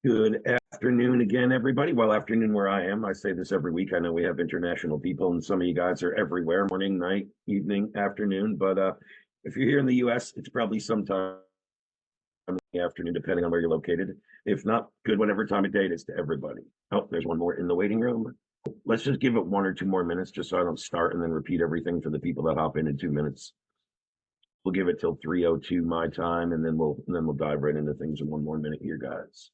Good afternoon again, everybody. Well, afternoon where I am. I say this every week. I know we have international people, and some of you guys are everywhere, morning, night, evening, afternoon. But if you're here in the US, it's probably sometime in the afternoon, depending on where you're located. If not, good whatever time of day it is to everybody. Oh, there's one more in the waiting room. Let's just give it 1 or 2 more minutes just so I don't start and then repeat everything for the people that hop in 2 minutes. We'll give it till 3:02 my time, and then we'll dive right into things in 1 more minute here, guys.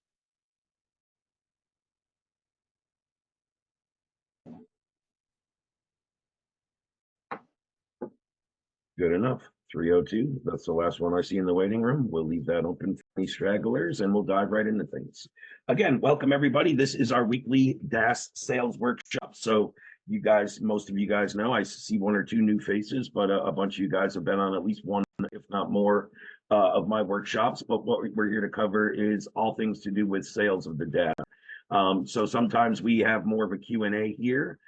Good enough. 3:02. That's the last one I see in the waiting room. We'll leave that open for any stragglers and we'll dive right into things. Again, welcome everybody. This is our weekly DaaS sales workshop. So you guys, most of you guys know, I see 1 or 2 new faces, but a bunch of you guys have been on at least one, if not more, of my workshops. But what we're here to cover is all things to do with sales of the data. So sometimes we have more of a Q&A here.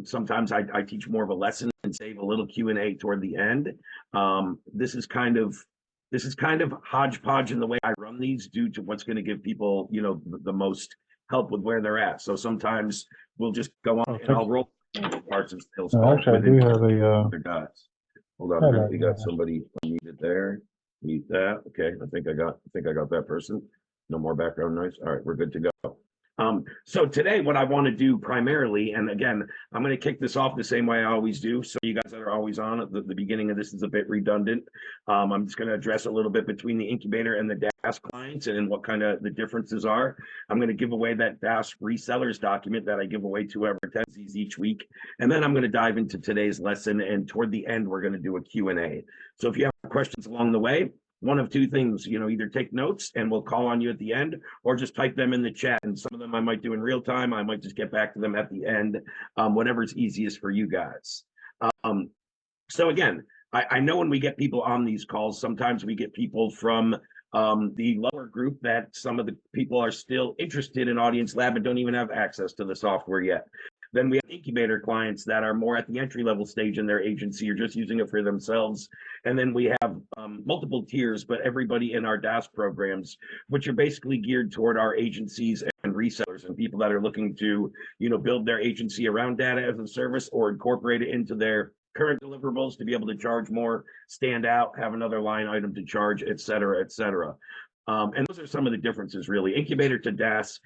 Sometimes I teach more of a lesson and save a little Q&A toward the end. This is kind of hodgepodge in the way I run these due to what's going to give people, the most help with where they're at. So sometimes we'll just go on and I'll roll parts of sales calls actually, I do have a other guys. Hold on a minute. We got somebody unmuted there. Mute that. Okay, I think I got that person. No more background noise. All right, we're good to go. So today what I want to do primarily, and again, I'm going to kick this off the same way I always do. So you guys that are always on at the beginning of this is a bit redundant. I'm just going to address a little bit between the incubator and the DaaS clients and what kind of the differences are. I'm going to give away that DaaS resellers document that I give away to whoever attends these each week. And then I'm going to dive into today's lesson. And toward the end, we're going to do a Q&A. So if you have questions along the way, one of 2 things, either take notes and we'll call on you at the end, or just type them in the chat. And some of them I might do in real time. I might just get back to them at the end, whatever's easiest for you guys. So again, I know when we get people on these calls, sometimes we get people from the lower group that some of the people are still interested in Audience Lab and don't even have access to the software yet. Then we have incubator clients that are more at the entry-level stage in their agency or just using it for themselves. And then we have multiple tiers, but everybody in our DaaS programs, which are basically geared toward our agencies and resellers and people that are looking to, build their agency around data as a service or incorporate it into their current deliverables to be able to charge more, stand out, have another line item to charge, et cetera, et cetera. And those are some of the differences, really. Incubator to DaaS.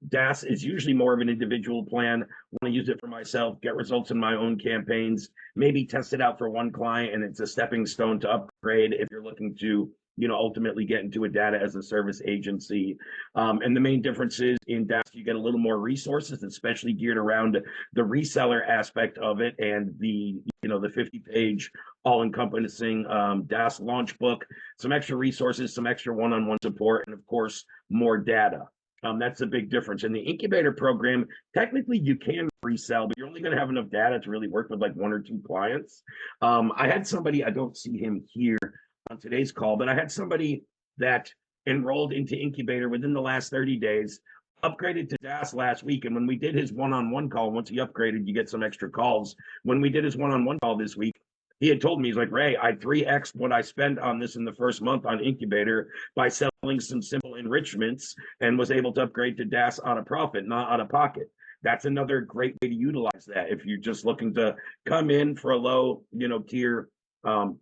DaaS is usually more of an individual plan. Want to use it for myself, get results in my own campaigns, maybe test it out for one client, and it's a stepping stone to upgrade if you're looking to, ultimately get into a data as a service agency. And the main difference is in DaaS, you get a little more resources, especially geared around the reseller aspect of it and the 50-page all-encompassing DaaS launch book, some extra resources, some extra one-on-one support, and of course, more data. That's a big difference. In the incubator program, technically you can resell, but you're only going to have enough data to really work with like 1 or 2 clients. I had somebody, I don't see him here on today's call, but I had somebody that enrolled into incubator within the last 30 days, upgraded to DaaS last week. And when we did his one-on-one call, once he upgraded, you get some extra calls. When we did his one-on-one call this week, he had told me, he's like, Ray, I 3x'd what I spent on this in the first month on incubator by selling some simple enrichments and was able to upgrade to DaaS out of profit, not out of pocket. That's another great way to utilize that. If you're just looking to come in for a low, tier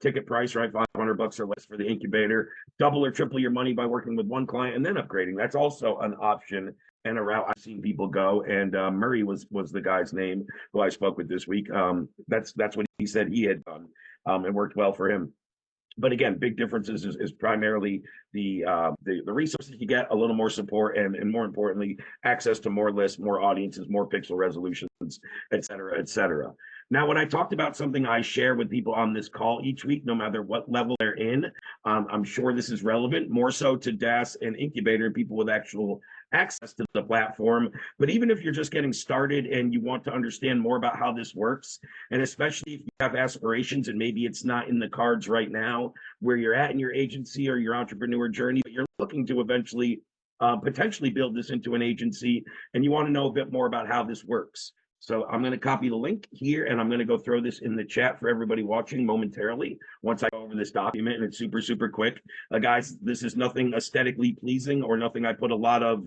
ticket price, right? $500 or less for the incubator, double or triple your money by working with one client and then upgrading. That's also an option and a route I've seen people go. And Murray was the guy's name who I spoke with this week. That's what he said he had done. It worked well for him. But again, big differences is primarily the resources you get, a little more support, and more importantly, access to more lists, more audiences, more pixel resolutions, et cetera, et cetera. Now, when I talked about something I share with people on this call each week, no matter what level they're in, I'm sure this is relevant, more so to DaaS and incubator and people with actual access to the platform. But even if you're just getting started and you want to understand more about how this works, and especially if you have aspirations and maybe it's not in the cards right now where you're at in your agency or your entrepreneur journey, but you're looking to eventually potentially build this into an agency and you want to know a bit more about how this works. So I'm going to copy the link here, and I'm going to go throw this in the chat for everybody watching momentarily once I go over this document, and it's super, super quick. Guys, this is nothing aesthetically pleasing or nothing I put a lot of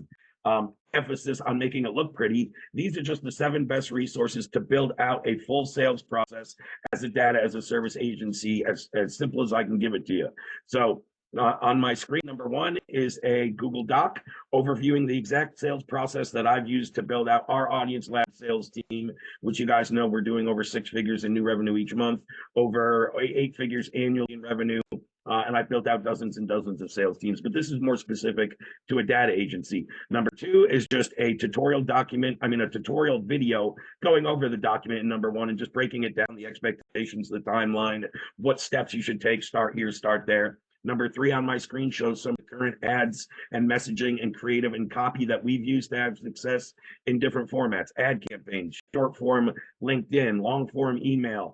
emphasis on making it look pretty. These are just the 7 best resources to build out a full sales process as a data as a service agency, as simple as I can give it to you. So on my screen, number 1 is a Google Doc overviewing the exact sales process that I've used to build out our Audience Lab sales team, which you guys know we're doing over 6 figures in new revenue each month, over 8 figures annually in revenue. And I've built out dozens and dozens of sales teams, but this is more specific to a data agency. Number 2 is just a tutorial document, a tutorial video going over the document in number 1 and just breaking it down, the expectations, the timeline, what steps you should take, start here, start there. Number 3 on my screen shows some current ads and messaging and creative and copy that we've used to have success in different formats: ad campaigns, short form LinkedIn, long form email,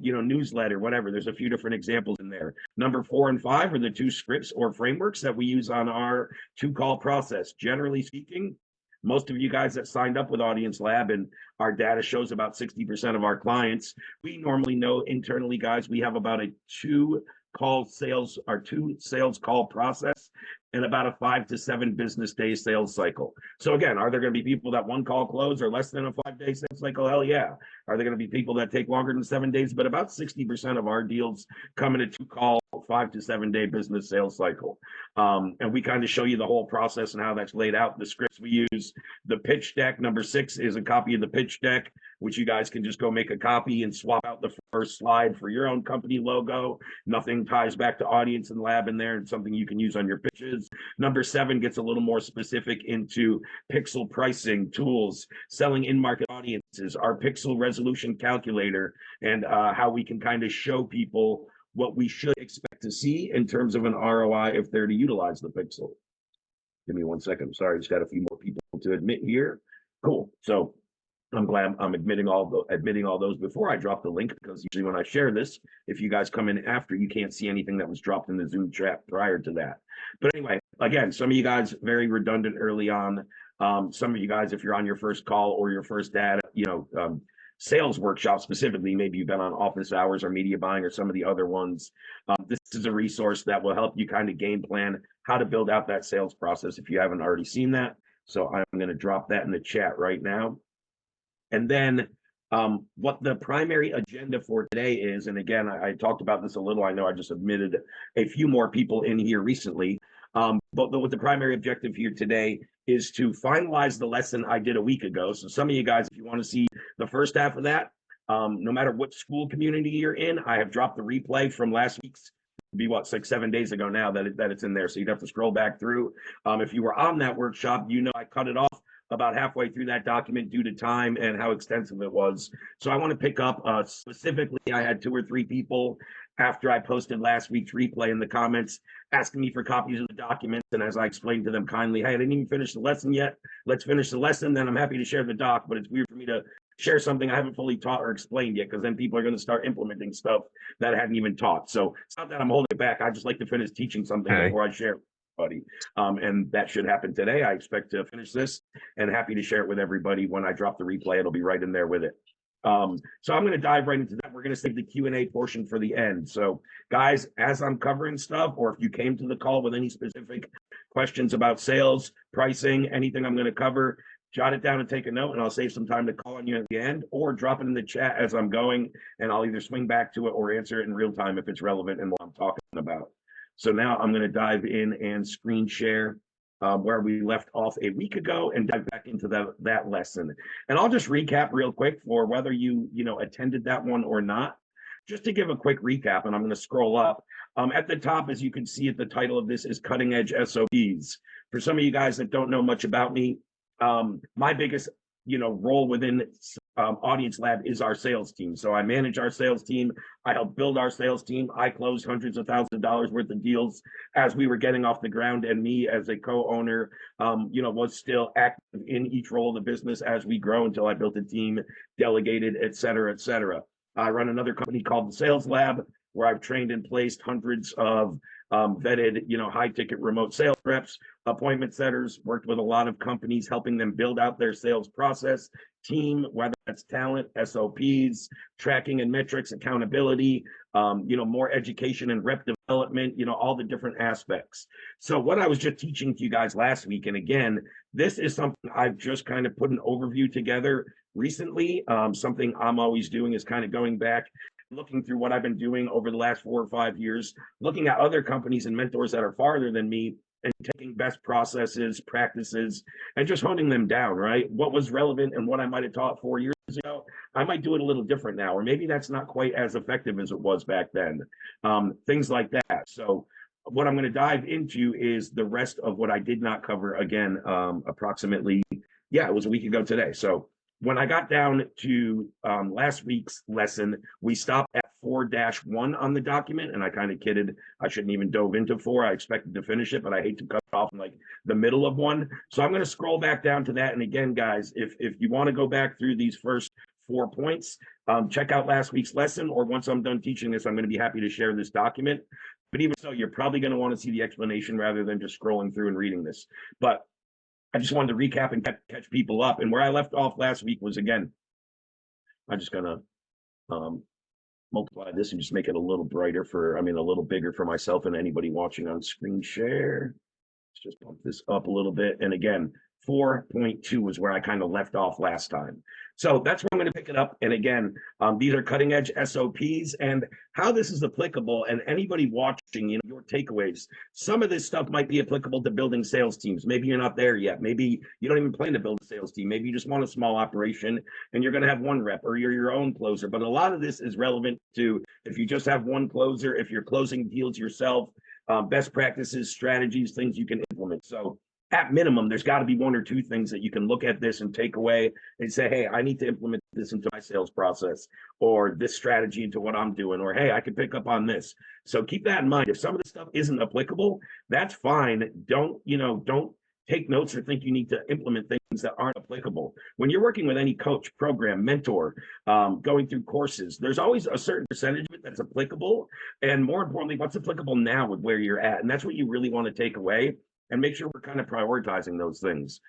newsletter, whatever. There's a few different examples in there. Number 4 and 5 are the 2 scripts or frameworks that we use on our 2-call process. Generally speaking, most of you guys that signed up with Audience Lab, and our data shows about 60% of our clients, we normally know internally, guys, we have about a 2 sales call process and about a 5 to 7 business day sales cycle. So again, are there going to be people that 1 call close or less than a 5-day sales cycle? Hell yeah. Are there going to be people that take longer than 7 days? But about 60% of our deals come in a 2-call, 5 to 7 day business sales cycle. And we kind of show you the whole process and how that's laid out. The scripts we use, the pitch deck, number 6 is a copy of the pitch deck, which you guys can just go make a copy and swap out the first slide for your own company logo. Nothing ties back to Audience and Lab in there, and something you can use on your pitches. Number 7 gets a little more specific into pixel pricing tools, selling in-market audiences, our pixel resolution calculator, and how we can kind of show people what we should expect to see in terms of an ROI if they're to utilize the pixel. Give me 1 second. Sorry, just got a few more people to admit here. Cool. So I'm glad I'm admitting all those before I drop the link, because usually when I share this, if you guys come in after, you can't see anything that was dropped in the Zoom chat prior to that. But anyway, again, some of you guys very redundant early on. Some of you guys, if you're on your first call or your first data, sales workshop specifically, maybe you've been on office hours or media buying or some of the other ones. This is a resource that will help you kind of game plan how to build out that sales process if you haven't already seen that. So I'm going to drop that in the chat right now. And then what the primary agenda for today is, and again, I talked about this a little, I know I just admitted a few more people in here recently, but what the primary objective here today is to finalize the lesson I did a week ago. So some of you guys, if you want to see the first half of that, no matter what Skool community you're in, I have dropped the replay from last week's, be what, 6-7 days ago now that it's in there. So you'd have to scroll back through. If you were on that workshop, I cut it off about halfway through that document due to time and how extensive it was. So I want to pick up specifically, I had 2 or 3 people after I posted last week's replay in the comments asking me for copies of the documents. And as I explained to them kindly, hey, I didn't even finish the lesson yet. Let's finish the lesson, then I'm happy to share the doc. But it's weird for me to share something I haven't fully taught or explained yet, because then people are going to start implementing stuff that I hadn't even taught. So it's not that I'm holding it back. I just like to finish teaching something before I share it. And that should happen today. I expect to finish this and happy to share it with everybody. When I drop the replay, it'll be right in there with it. So I'm going to dive right into that. We're going to save the Q&A portion for the end. So guys, as I'm covering stuff, or if you came to the call with any specific questions about sales, pricing, anything I'm going to cover, jot it down and take a note, and I'll save some time to call on you at the end, or drop it in the chat as I'm going, and I'll either swing back to it or answer it in real time if it's relevant and what I'm talking about. So now I'm going to dive in and screen share where we left off a week ago and dive back into that lesson. And I'll just recap real quick for whether you attended that one or not. Just to give a quick recap, and I'm going to scroll up. At the top, as you can see, the title of this is Cutting Edge SOPs. For some of you guys that don't know much about me, my biggest role within Audience Lab is our sales team. So I manage our sales team. I help build our sales team. I closed hundreds of thousands of dollars worth of deals as we were getting off the ground, and me as a co-owner, was still active in each role of the business as we grow until I built a team, delegated, et cetera, et cetera. I run another company called the Sales Lab, where I've trained and placed hundreds of vetted, high ticket remote sales reps, appointment setters, worked with a lot of companies, helping them build out their sales process, team, whether that's talent, SOPs, tracking and metrics, accountability, more education and rep development, all the different aspects. So what I was just teaching to you guys last week, and again, this is something I've just kind of put an overview together recently. Something I'm always doing is kind of going back, looking through what I've been doing over the last 4 or 5 years, looking at other companies and mentors that are farther than me, and taking best processes, practices, and just honing them down, right? What was relevant and what I might have taught 4 years ago, I might do it a little different now, or maybe that's not quite as effective as it was back then. Things like that. So what I'm going to dive into is the rest of what I did not cover again, approximately, it was a week ago today. So when I got down to last week's lesson, we stopped at 4-1 on the document, and I kind of kidded. I shouldn't even dove into 4. I expected to finish it, but I hate to cut off in like the middle of one. So I'm going to scroll back down to that. And again, guys, if you want to go back through these first 4 points, check out last week's lesson, or once I'm done teaching this, I'm going to be happy to share this document. But even so, you're probably going to want to see the explanation rather than just scrolling through and reading this. But I just wanted to recap and catch people up. And where I left off last week was, again, I'm just going to multiply this and just make it a little brighter a little bigger for myself and anybody watching on screen share. Let's just bump this up a little bit. And again, 4.2 is where I kind of left off last time. So that's where I'm going to pick it up. And again, these are cutting edge SOPs and how this is applicable. And anybody watching, your takeaways, some of this stuff might be applicable to building sales teams. Maybe you're not there yet. Maybe you don't even plan to build a sales team. Maybe you just want a small operation and you're going to have one rep, or you're your own closer. But a lot of this is relevant to if you just have one closer, if you're closing deals yourself, best practices, strategies, things you can implement. So at minimum, there's got to be 1 or 2 things that you can look at this and take away and say, hey, I need to implement this into my sales process, or this strategy into what I'm doing, or hey, I can pick up on this. So keep that in mind. If some of the stuff isn't applicable, that's fine. Don't take notes or think you need to implement things that aren't applicable. When you're working with any coach, program, mentor, going through courses, there's always a certain percentage of it that's applicable. And more importantly, what's applicable now with where you're at. And that's what you really want to take away. And make sure we're kind of prioritizing those things.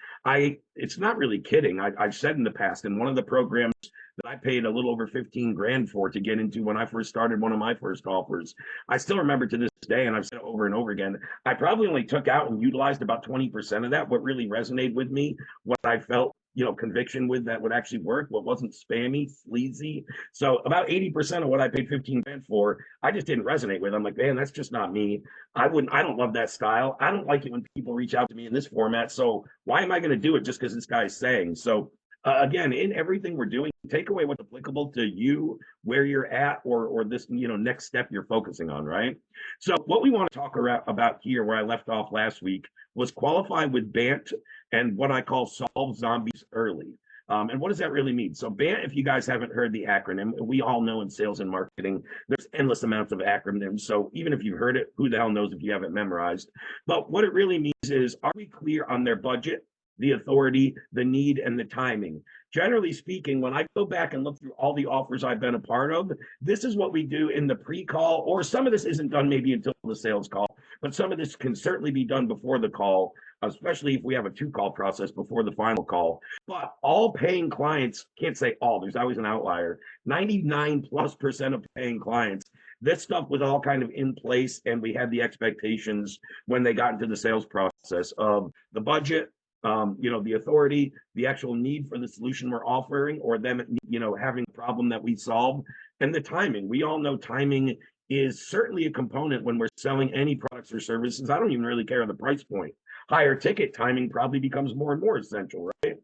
It's not really kidding. I've said in the past, in one of the programs that I paid a little over 15 grand for to get into when I first started one of my first offers, I still remember to this day, and I've said it over and over again, I probably only took out and utilized about 20% of that. What really resonated with me, what I felt conviction with that would actually work, what wasn't spammy, sleazy. So about 80% of what I paid 15 grand for, I just didn't resonate with. I'm like, man, that's just not me. I don't love that style. I don't like it when people reach out to me in this format. So why am I going to do it just because this guy's saying? So again, in everything we're doing, take away what's applicable to you, where you're at, or this next step you're focusing on, right? So what we want to talk about here, where I left off last week, was qualify with BANT and what I call solve zombies early. And what does that really mean? So BANT, if you guys haven't heard the acronym, we all know in sales and marketing, there's endless amounts of acronyms. So even if you've heard it, who the hell knows if you haven't memorized? But what it really means is, are we clear on their budget, the authority, the need, and the timing? Generally speaking, when I go back and look through all the offers I've been a part of, this is what we do in the pre-call, or some of this isn't done maybe until the sales call, but some of this can certainly be done before the call, especially if we have a 2-call process before the final call. But all paying clients, can't say all, there's always an outlier, 99+% of paying clients, this stuff was all kind of in place, and we had the expectations when they got into the sales process of the budget, the authority, the actual need for the solution we're offering, or them, having a problem that we solve, and the timing. We all know timing is certainly a component when we're selling any products or services. I don't even really care on the price point. Higher ticket, timing probably becomes more and more essential, right?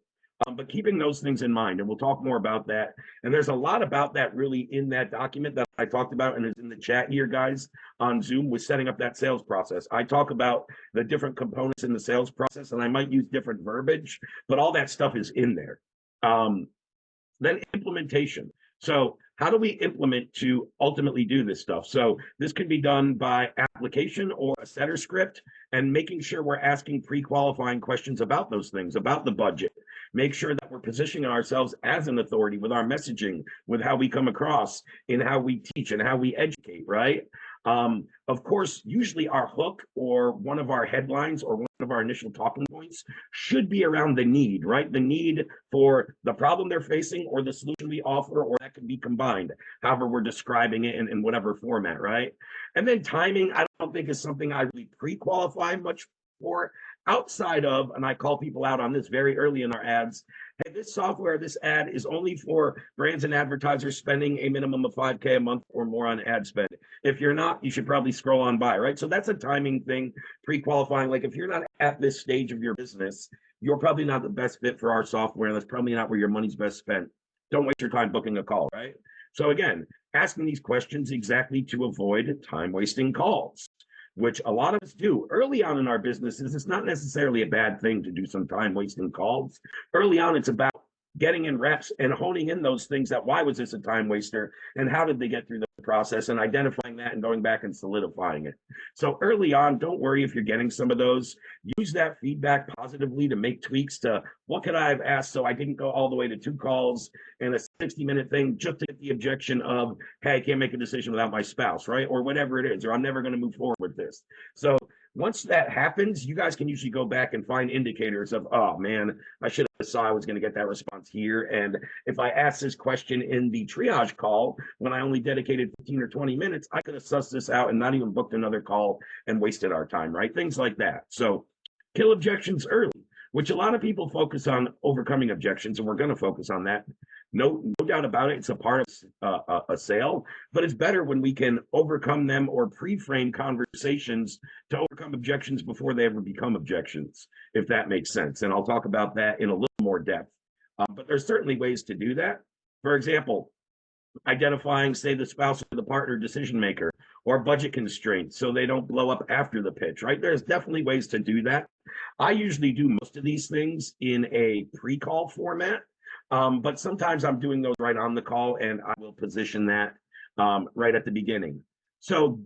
But keeping those things in mind, and we'll talk more about that. And there's a lot about that really in that document that I talked about, and is in the chat here, guys, on Zoom, with setting up that sales process. I talk about the different components in the sales process, and I might use different verbiage, but all that stuff is in there. Then implementation. So how do we implement to ultimately do this stuff? So this can be done by application or a setter script, and making sure we're asking pre-qualifying questions about those things, about the budget, make sure that we're positioning ourselves as an authority with our messaging, with how we come across, in how we teach and how we educate, right? Of course, usually our hook or one of our headlines or one of our initial talking points should be around the need, right? The need for the problem they're facing or the solution we offer, or that can be combined, however we're describing it in whatever format, right? And then timing, I don't think is something I really pre-qualify much for outside of, and I call people out on this very early in our ads, hey, this software, this ad is only for brands and advertisers spending a minimum of 5K a month or more on ad spend. If you're not, you should probably scroll on by, right? So that's a timing thing, pre-qualifying. Like if you're not at this stage of your business, you're probably not the best fit for our software. And that's probably not where your money's best spent. Don't waste your time booking a call, right? So again, asking these questions exactly to avoid time wasting calls, which a lot of us do early on in our businesses. It's not necessarily a bad thing to do some time wasting calls. Early on, it's about getting in reps and honing in those things that why was this a time waster and how did they get through the process, and identifying that and going back and solidifying it. So early on, don't worry if you're getting some of those. Use that feedback positively to make tweaks to what could I have asked so I didn't go all the way to 2 calls and a 60-minute thing just to get the objection of, hey, I can't make a decision without my spouse, right? Or whatever it is, or I'm never going to move forward with this. So once that happens, you guys can usually go back and find indicators of, oh man, I should have saw I was going to get that response here. And if I asked this question in the triage call, when I only dedicated 15 or 20 minutes, I could have sussed this out and not even booked another call and wasted our time, right? Things like that. So kill objections early, which a lot of people focus on overcoming objections, and we're going to focus on that. No doubt about it. It's a part of a sale, but it's better when we can overcome them or pre-frame conversations to overcome objections before they ever become objections, if that makes sense. And I'll talk about that in a little more depth. But there's certainly ways to do that. For example, identifying, say, the spouse or the partner decision maker, or budget constraints so they don't blow up after the pitch, right? There's definitely ways to do that. I usually do most of these things in a pre-call format. But sometimes I'm doing those right on the call, and I will position that right at the beginning. So,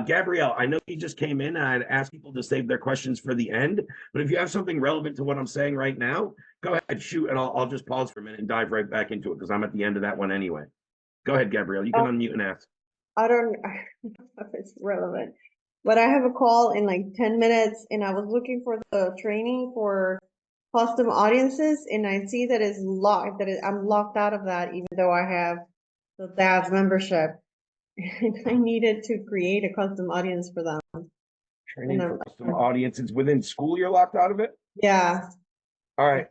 Gabrielle, I know you just came in, and I'd ask people to save their questions for the end. But if you have something relevant to what I'm saying right now, go ahead, shoot, and I'll just pause for a minute and dive right back into it because I'm at the end of that one anyway. Go ahead, Gabrielle. You can unmute and ask. I don't know if it's relevant, but I have a call in like 10 minutes, and I was looking for the training for custom audiences, and I see that it's locked, I'm locked out of that, even though I have the DaaS membership. And I needed to create a custom audience for them. Training for custom audiences within Skool, you're locked out of it? Yeah. All right.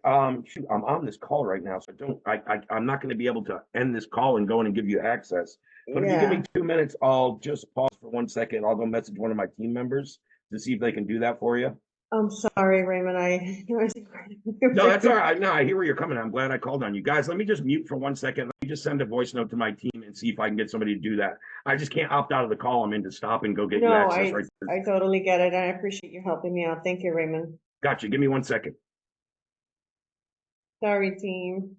Shoot, I'm on this call right now, so I'm not going to be able to end this call and go in and give you access. But if you give me 2 minutes, I'll just pause for 1 second. I'll go message one of my team members to see if they can do that for you. I'm sorry, Raymond. No, that's all right. No, I hear where you're coming. I'm glad I called on you guys. Let me just mute for 1 second. Let me just send a voice note to my team and see if I can get somebody to do that. I just can't opt out of the call I'm in to stop and go get you access right there. I totally get it. I appreciate you helping me out. Thank you, Raymond. Gotcha. Give me 1 second. Sorry, team.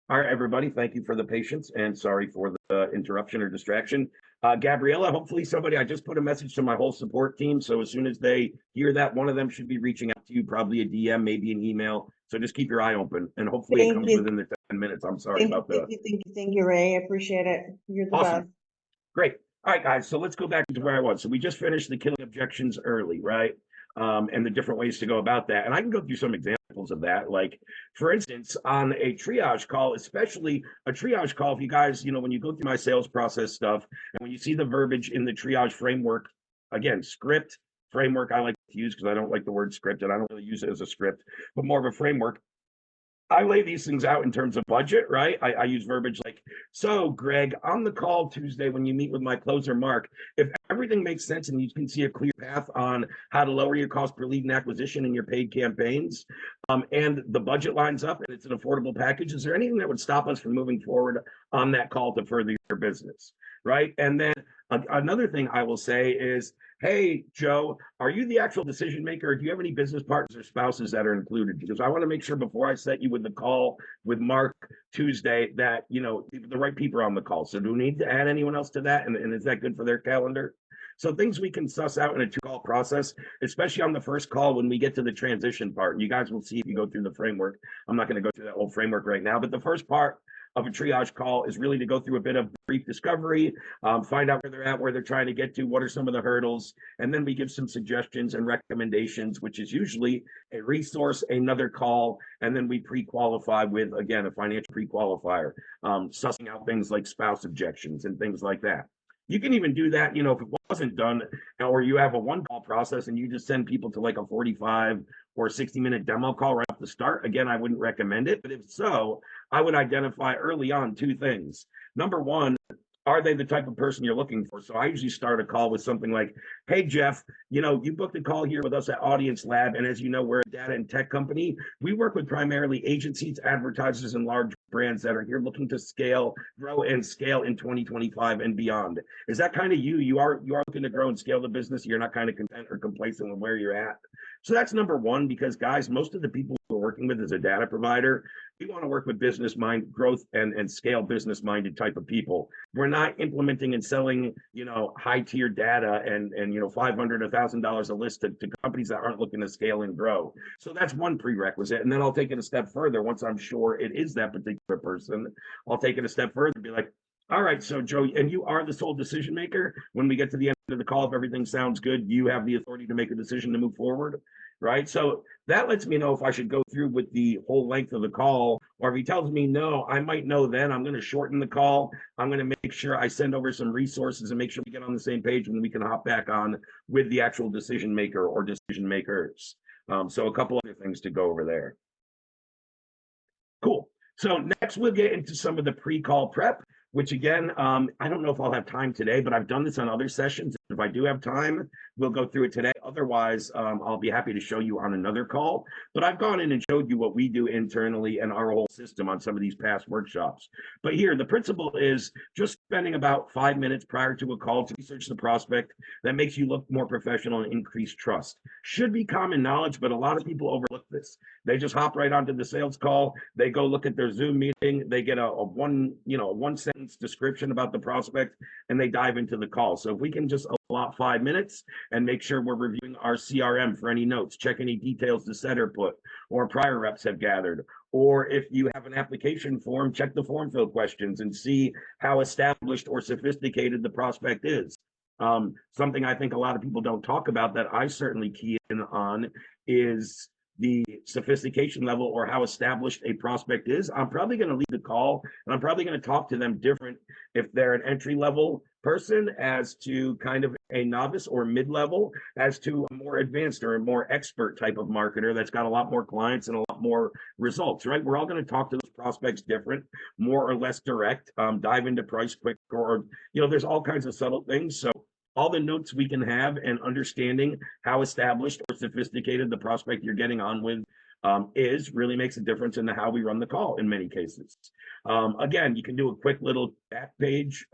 All right, everybody, thank you for the patience and sorry for the interruption or distraction. Gabriella, hopefully I just put a message to my whole support team. So as soon as they hear that, one of them should be reaching out to you, probably a DM, maybe an email. So just keep your eye open and hopefully it comes within the 10 minutes. I'm sorry about that. Thank you, Ray. I appreciate it. You're the best. Great. All right, guys. So let's go back to where I was. So we just finished the killing objections early, right? And the different ways to go about that. And I can go through some examples of that. Like, for instance, on a triage call, especially a triage call, if you guys, when you go through my sales process stuff and when you see the verbiage in the triage framework, again, script, framework, I like to use because I don't like the word script and I don't really use it as a script, but more of a framework. I lay these things out in terms of budget, right? I use verbiage like, so Greg, on the call Tuesday when you meet with my closer Mark, if everything makes sense and you can see a clear path on how to lower your cost per lead and acquisition in your paid campaigns, and the budget lines up and it's an affordable package, is there anything that would stop us from moving forward on that call to further your business, right? And then another thing I will say is, hey, Joe, are you the actual decision maker? Or do you have any business partners or spouses that are included? Because I want to make sure before I set you with the call with Mark Tuesday that, you know, the right people are on the call. So do we need to add anyone else to that? And is that good for their calendar? So things we can suss out in a 2-call process, especially on the first call when we get to the transition part. You guys will see if you go through the framework. I'm not going to go through that whole framework right now, but the first part of a triage call is really to go through a bit of brief discovery, find out where they're at, where they're trying to get to, what are some of the hurdles, and then we give some suggestions and recommendations, which is usually a resource, another call, and then we pre-qualify with, again, a financial pre-qualifier, sussing out things like spouse objections and things like that. You can even do that, you know, if it wasn't done, or you have a 1-call process and you just send people to like a 45 or 60-minute demo call right off the start. Again, I wouldn't recommend it, but if so, I would identify early on 2 things. Number one, are they the type of person you're looking for? So I usually start a call with something like, hey, Jeff, you know, you booked a call here with us at Audience Lab. And as you know, we're a data and tech company. We work with primarily agencies, advertisers, and large brands that are here looking to scale, grow and scale in 2025 and beyond. Is that kind of you? You are looking to grow and scale the business. You're not kind of content or complacent with where you're at. So that's number one, because guys, most of the people we're working with as a data provider, we want to work with business mind growth and scale business minded type of people. We're not implementing and selling, you know, high tier data and you know, $500, $1,000 a list to companies that aren't looking to scale and grow. So that's one prerequisite. And then I'll take it a step further. Once I'm sure it is that particular person, I'll take it a step further and be like, all right, so Joe, and you are the sole decision maker. When we get to the end of the call, if everything sounds good, you have the authority to make a decision to move forward, right? So that lets me know if I should go through with the whole length of the call, or if he tells me no, I might know then. I'm going to shorten the call. I'm going to make sure I send over some resources and make sure we get on the same page when we can hop back on with the actual decision maker or decision makers. So a couple other things to go over there. Cool. So next we'll get into some of the pre-call prep, which again, I don't know if I'll have time today, but I've done this on other sessions. If I do have time, we'll go through it today. Otherwise, I'll be happy to show you on another call. But I've gone in and showed you what we do internally and our whole system on some of these past workshops. But here, the principle is just spending about 5 minutes prior to a call to research the prospect. That makes you look more professional and increase trust. Should be common knowledge, but a lot of people overlook this. They just hop right onto the sales call. They go look at their Zoom meeting. They get a one sentence description about the prospect, and they dive into the call. So if we can just allot 5 minutes and make sure we're reviewing our CRM for any notes, check any details the setter put or prior reps have gathered, or if you have an application form, check the form fill questions and see how established or sophisticated the prospect is. Something I think a lot of people don't talk about that I certainly key in on is the sophistication level or how established a prospect is. I'm probably going to lead the call and I'm probably going to talk to them different if they're an entry level person as to kind of a novice, or mid-level as to a more advanced or a more expert type of marketer that's got a lot more clients and a lot more results, right? We're all going to talk to those prospects different, more or less direct, dive into price quick, or, you know, there's all kinds of subtle things. So all the notes we can have and understanding how established or sophisticated the prospect you're getting on with is really makes a difference in how we run the call in many cases. Again, you can do a quick little back page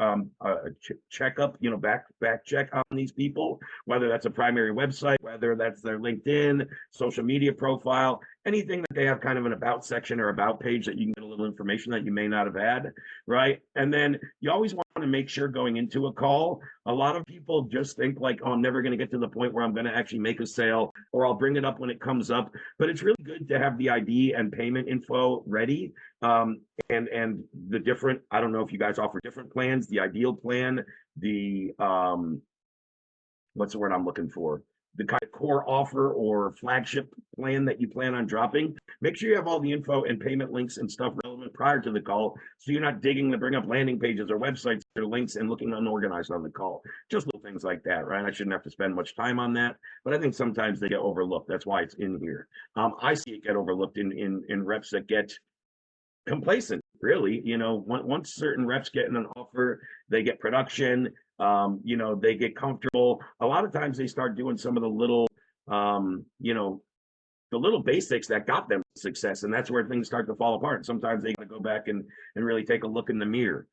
checkup, you know, back check on these people, whether that's a primary website, whether that's their LinkedIn, social media profile, anything that they have kind of an about section or about page that you can get a little information that you may not have had, right? And then you always want to make sure going into a call, a lot of people just think like, oh, I'm never going to get to the point where I'm going to actually make a sale, or I'll bring it up when it comes up. But it's really good to have the ID and payment info ready. And the different, I don't know if you guys offer different plans, the ideal plan, the what's the word I'm looking for? the kind of core offer or flagship plan that you plan on dropping, make sure you have all the info and payment links and stuff relevant prior to the call, so you're not digging to bring up landing pages or websites or links and looking unorganized on the call. Just little things like that, right? I shouldn't have to spend much time on that, but I think sometimes they get overlooked. That's why it's in here. I see it get overlooked in reps that get complacent, really. Once certain reps get in an offer, they get production, they get comfortable. A lot of times they start doing some of the little the little basics that got them success, and that's where things start to fall apart. Sometimes they got to go back and really take a look in the mirror.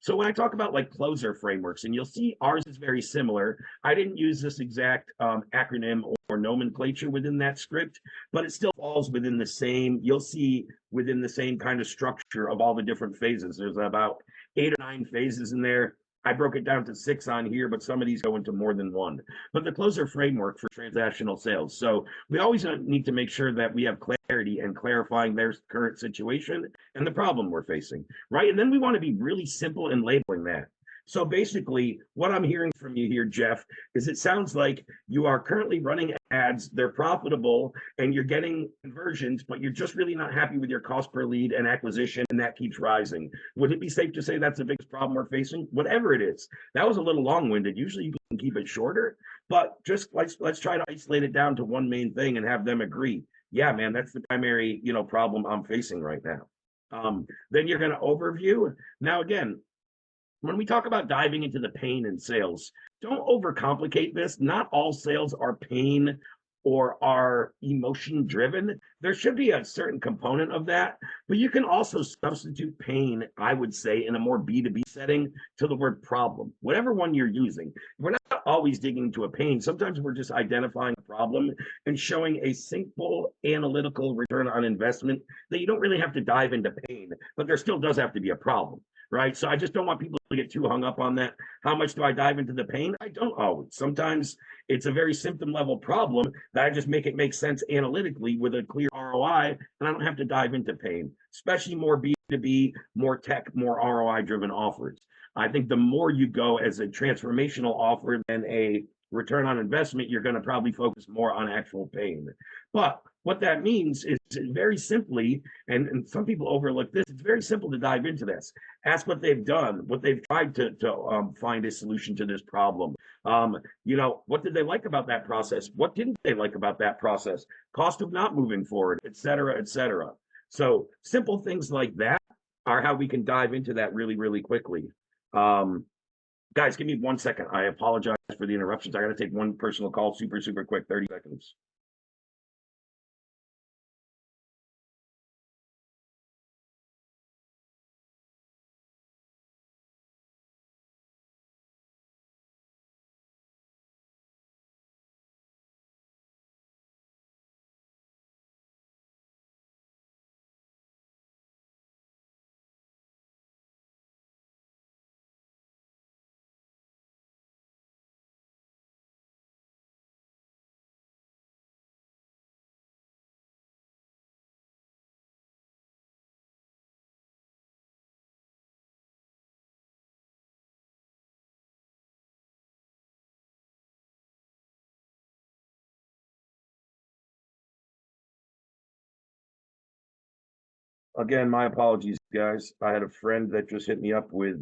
So when I talk about like closer frameworks, and you'll see ours is very similar. I didn't use this exact acronym or nomenclature within that script, but it still falls within the same, you'll see within the same kind of structure of all the different phases. There's about 8 or 9 phases in there. I broke it down to 6 on here, but some of these go into more than one. But the closer framework for transactional sales. So we always need to make sure that we have clarity and clarifying their current situation and the problem we're facing, right? And then we want to be really simple in labeling that. So basically, what I'm hearing from you here, Jeff, is it sounds like you are currently running ads, they're profitable, and you're getting conversions, but you're just really not happy with your cost per lead and acquisition, and that keeps rising. Would it be safe to say that's the biggest problem we're facing? Whatever it is. That was a little long-winded. Usually you can keep it shorter, but just let's try to isolate it down to one main thing and have them agree. Yeah, man, that's the primary problem I'm facing right now. Then you're going to overview. Now, again, when we talk about diving into the pain in sales, don't overcomplicate this. Not all sales are pain or are emotion driven. There should be a certain component of that, but you can also substitute pain, I would say, in a more B2B setting to the word problem, whatever one you're using. We're not always digging into a pain. Sometimes we're just identifying a problem and showing a simple analytical return on investment that you don't really have to dive into pain, but there still does have to be a problem. Right. So I just don't want people to get too hung up on that. How much do I dive into the pain? I don't always. Sometimes it's a very symptom level problem that I just make it make sense analytically with a clear ROI, and I don't have to dive into pain, especially more B2B, more tech, more ROI driven offers. I think the more you go as a transformational offer than a return on investment, you're going to probably focus more on actual pain. But what that means is very simply, and some people overlook this, it's very simple to dive into this. Ask what they've done, what they've tried to find a solution to this problem. What did they like about that process? What didn't they like about that process? Cost of not moving forward, et cetera, et cetera. So simple things like that are how we can dive into that really, really quickly. Guys, give me 1 second. I apologize for the interruptions. I got to take one personal call, super, super quick, 30 seconds. Again, my apologies, guys. I had a friend that just hit me up with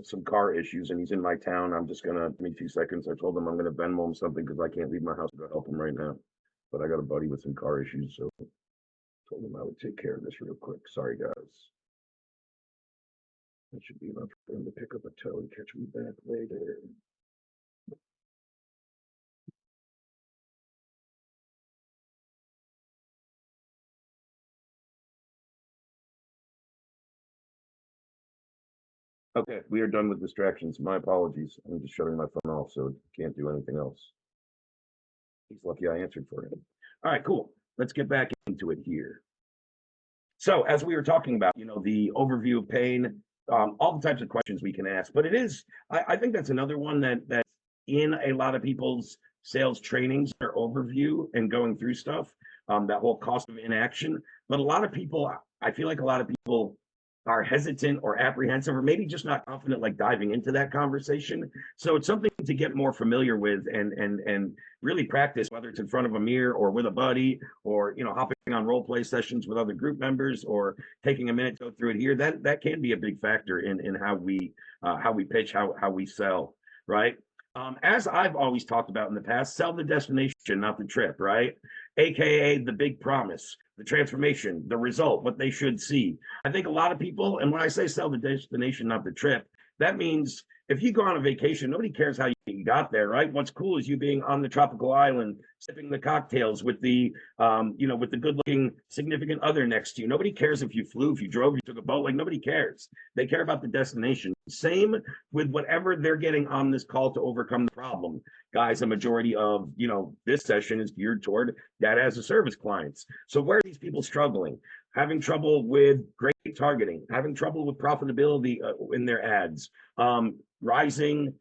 some car issues, and he's in my town. I'm just gonna give me 2 seconds. I told him I'm gonna Venmo him something because I can't leave my house to go help him right now. But I got a buddy with some car issues, so I told him I would take care of this real quick. Sorry, guys. That should be enough for him to pick up a tow and catch me back later. Okay, we are done with distractions. My apologies. I'm just shutting my phone off, so can't do anything else. He's lucky I answered for him. All right, cool. Let's get back into it here. So as we were talking about, the overview of pain, all the types of questions we can ask, but it is, I think that's another one that's in a lot of people's sales trainings or overview and going through stuff, that whole cost of inaction. But a lot of people, I feel like a lot of people are hesitant or apprehensive, or maybe just not confident, like diving into that conversation. So it's something to get more familiar with and really practice, whether it's in front of a mirror or with a buddy, or hopping on role play sessions with other group members, or taking a minute to go through it here, that can be a big factor in how we pitch, how we sell, right? As I've always talked about in the past, sell the destination, not the trip, right? AKA the big promise, the transformation, the result, what they should see. I think a lot of people, and when I say sell the destination, not the trip, that means if you go on a vacation, nobody cares how you got there, right? What's cool is you being on the tropical island, sipping the cocktails with the, with the good-looking significant other next to you. Nobody cares if you flew, if you drove, you took a boat. Like, nobody cares. They care about the destination. Same with whatever they're getting on this call to overcome the problem. Guys, a majority of, this session is geared toward data as a service clients. So where are these people struggling? Having trouble with great targeting, having trouble with profitability in their ads, rising,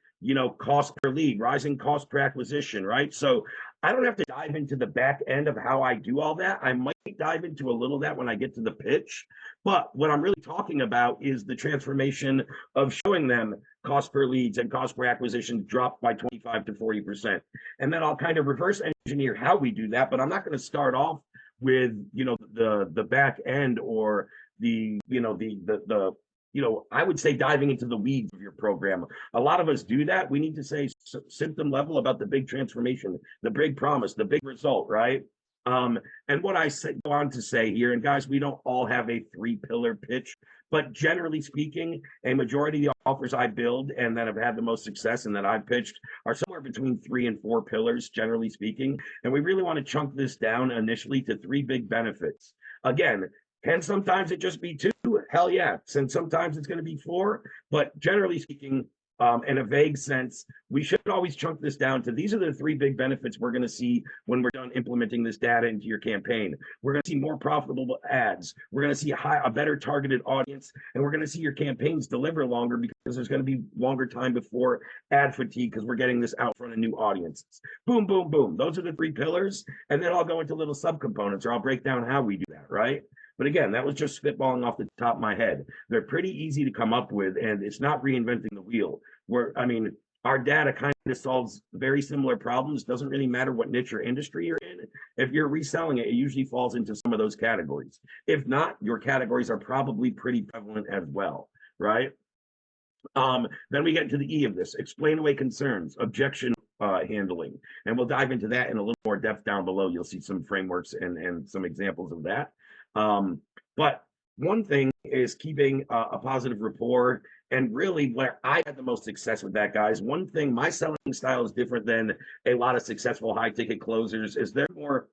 cost per lead, rising cost per acquisition, right? So I don't have to dive into the back end of how I do all that. I might dive into a little of that when I get to the pitch. But what I'm really talking about is the transformation of showing them cost per leads and cost per acquisition drop by 25 to 40%. And then I'll kind of reverse engineer how we do that. But I'm not going to start off with, the back end, or I would say diving into the weeds of your program. A lot of us do that. We need to say symptom level about the big transformation, the big promise, the big result, right? And what I go on to say here, and guys, we don't all have a 3-pillar pitch, but generally speaking, a majority of the offers I build and that have had the most success and that I've pitched are somewhere between 3 and 4 pillars, generally speaking. And we really want to chunk this down initially to 3 big benefits. Again, can sometimes it just be 2? Hell yeah. And sometimes it's going to be 4, but generally speaking, in a vague sense, we should always chunk this down to these are the 3 big benefits we're going to see when we're done implementing this data into your campaign. We're going to see more profitable ads. We're going to see a better targeted audience, and we're going to see your campaigns deliver longer because there's going to be longer time before ad fatigue because we're getting this out in front of new audiences. Boom, boom, boom. Those are the 3 pillars, and then I'll go into little subcomponents, or I'll break down how we do that, right? But again, that was just spitballing off the top of my head. They're pretty easy to come up with, and it's not reinventing the wheel. Our data kind of solves very similar problems. Doesn't really matter what niche or industry you're in. If you're reselling it, it usually falls into some of those categories. If not, your categories are probably pretty prevalent as well, right? Then we get into the E of this: explain away concerns, objection handling. And we'll dive into that in a little more depth down below. You'll see some frameworks and some examples of that. But one thing is keeping a positive rapport. And really where I had the most success with that, guys, one thing, my selling style is different than a lot of successful high ticket closers, is they're more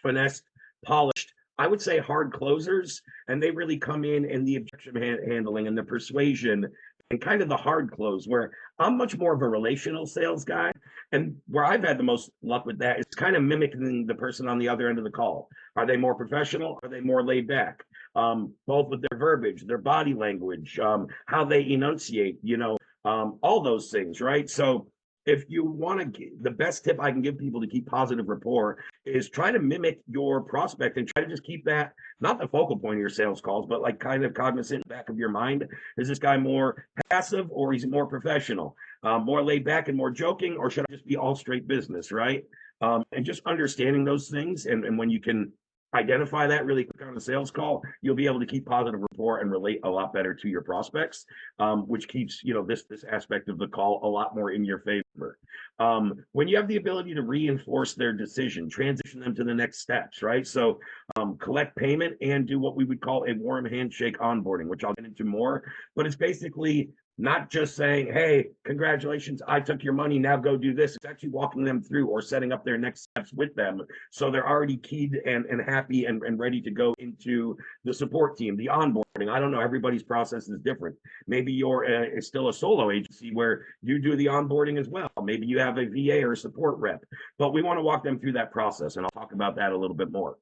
finessed, polished, I would say hard closers, and they really come in the objection handling and the persuasion and kind of the hard close, where I'm much more of a relational sales guy. And where I've had the most luck with that is kind of mimicking the person on the other end of the call. Are they more professional? Are they more laid back? Both with their verbiage, their body language, how they enunciate, all those things, right? So if you want to, the best tip I can give people to keep positive rapport is try to mimic your prospect and try to just keep that, not the focal point of your sales calls, but like kind of cognizant in the back of your mind. Is this guy more passive, or is he more professional, more laid back and more joking, or should I just be all straight business, right? And just understanding those things. And when you can identify that really quick on a sales call, you'll be able to keep positive rapport and relate a lot better to your prospects, which keeps this aspect of the call a lot more in your favor. When you have the ability to reinforce their decision, transition them to the next steps, right? So collect payment and do what we would call a warm handshake onboarding, which I'll get into more, but it's basically not just saying, hey, congratulations, I took your money, now go do this. It's actually walking them through or setting up their next steps with them. So they're already keyed and happy and ready to go into the support team, the onboarding. I don't know, everybody's process is different. Maybe you're still a solo agency where you do the onboarding as well. Maybe you have a VA or a support rep, but we want to walk them through that process. And I'll talk about that a little bit more.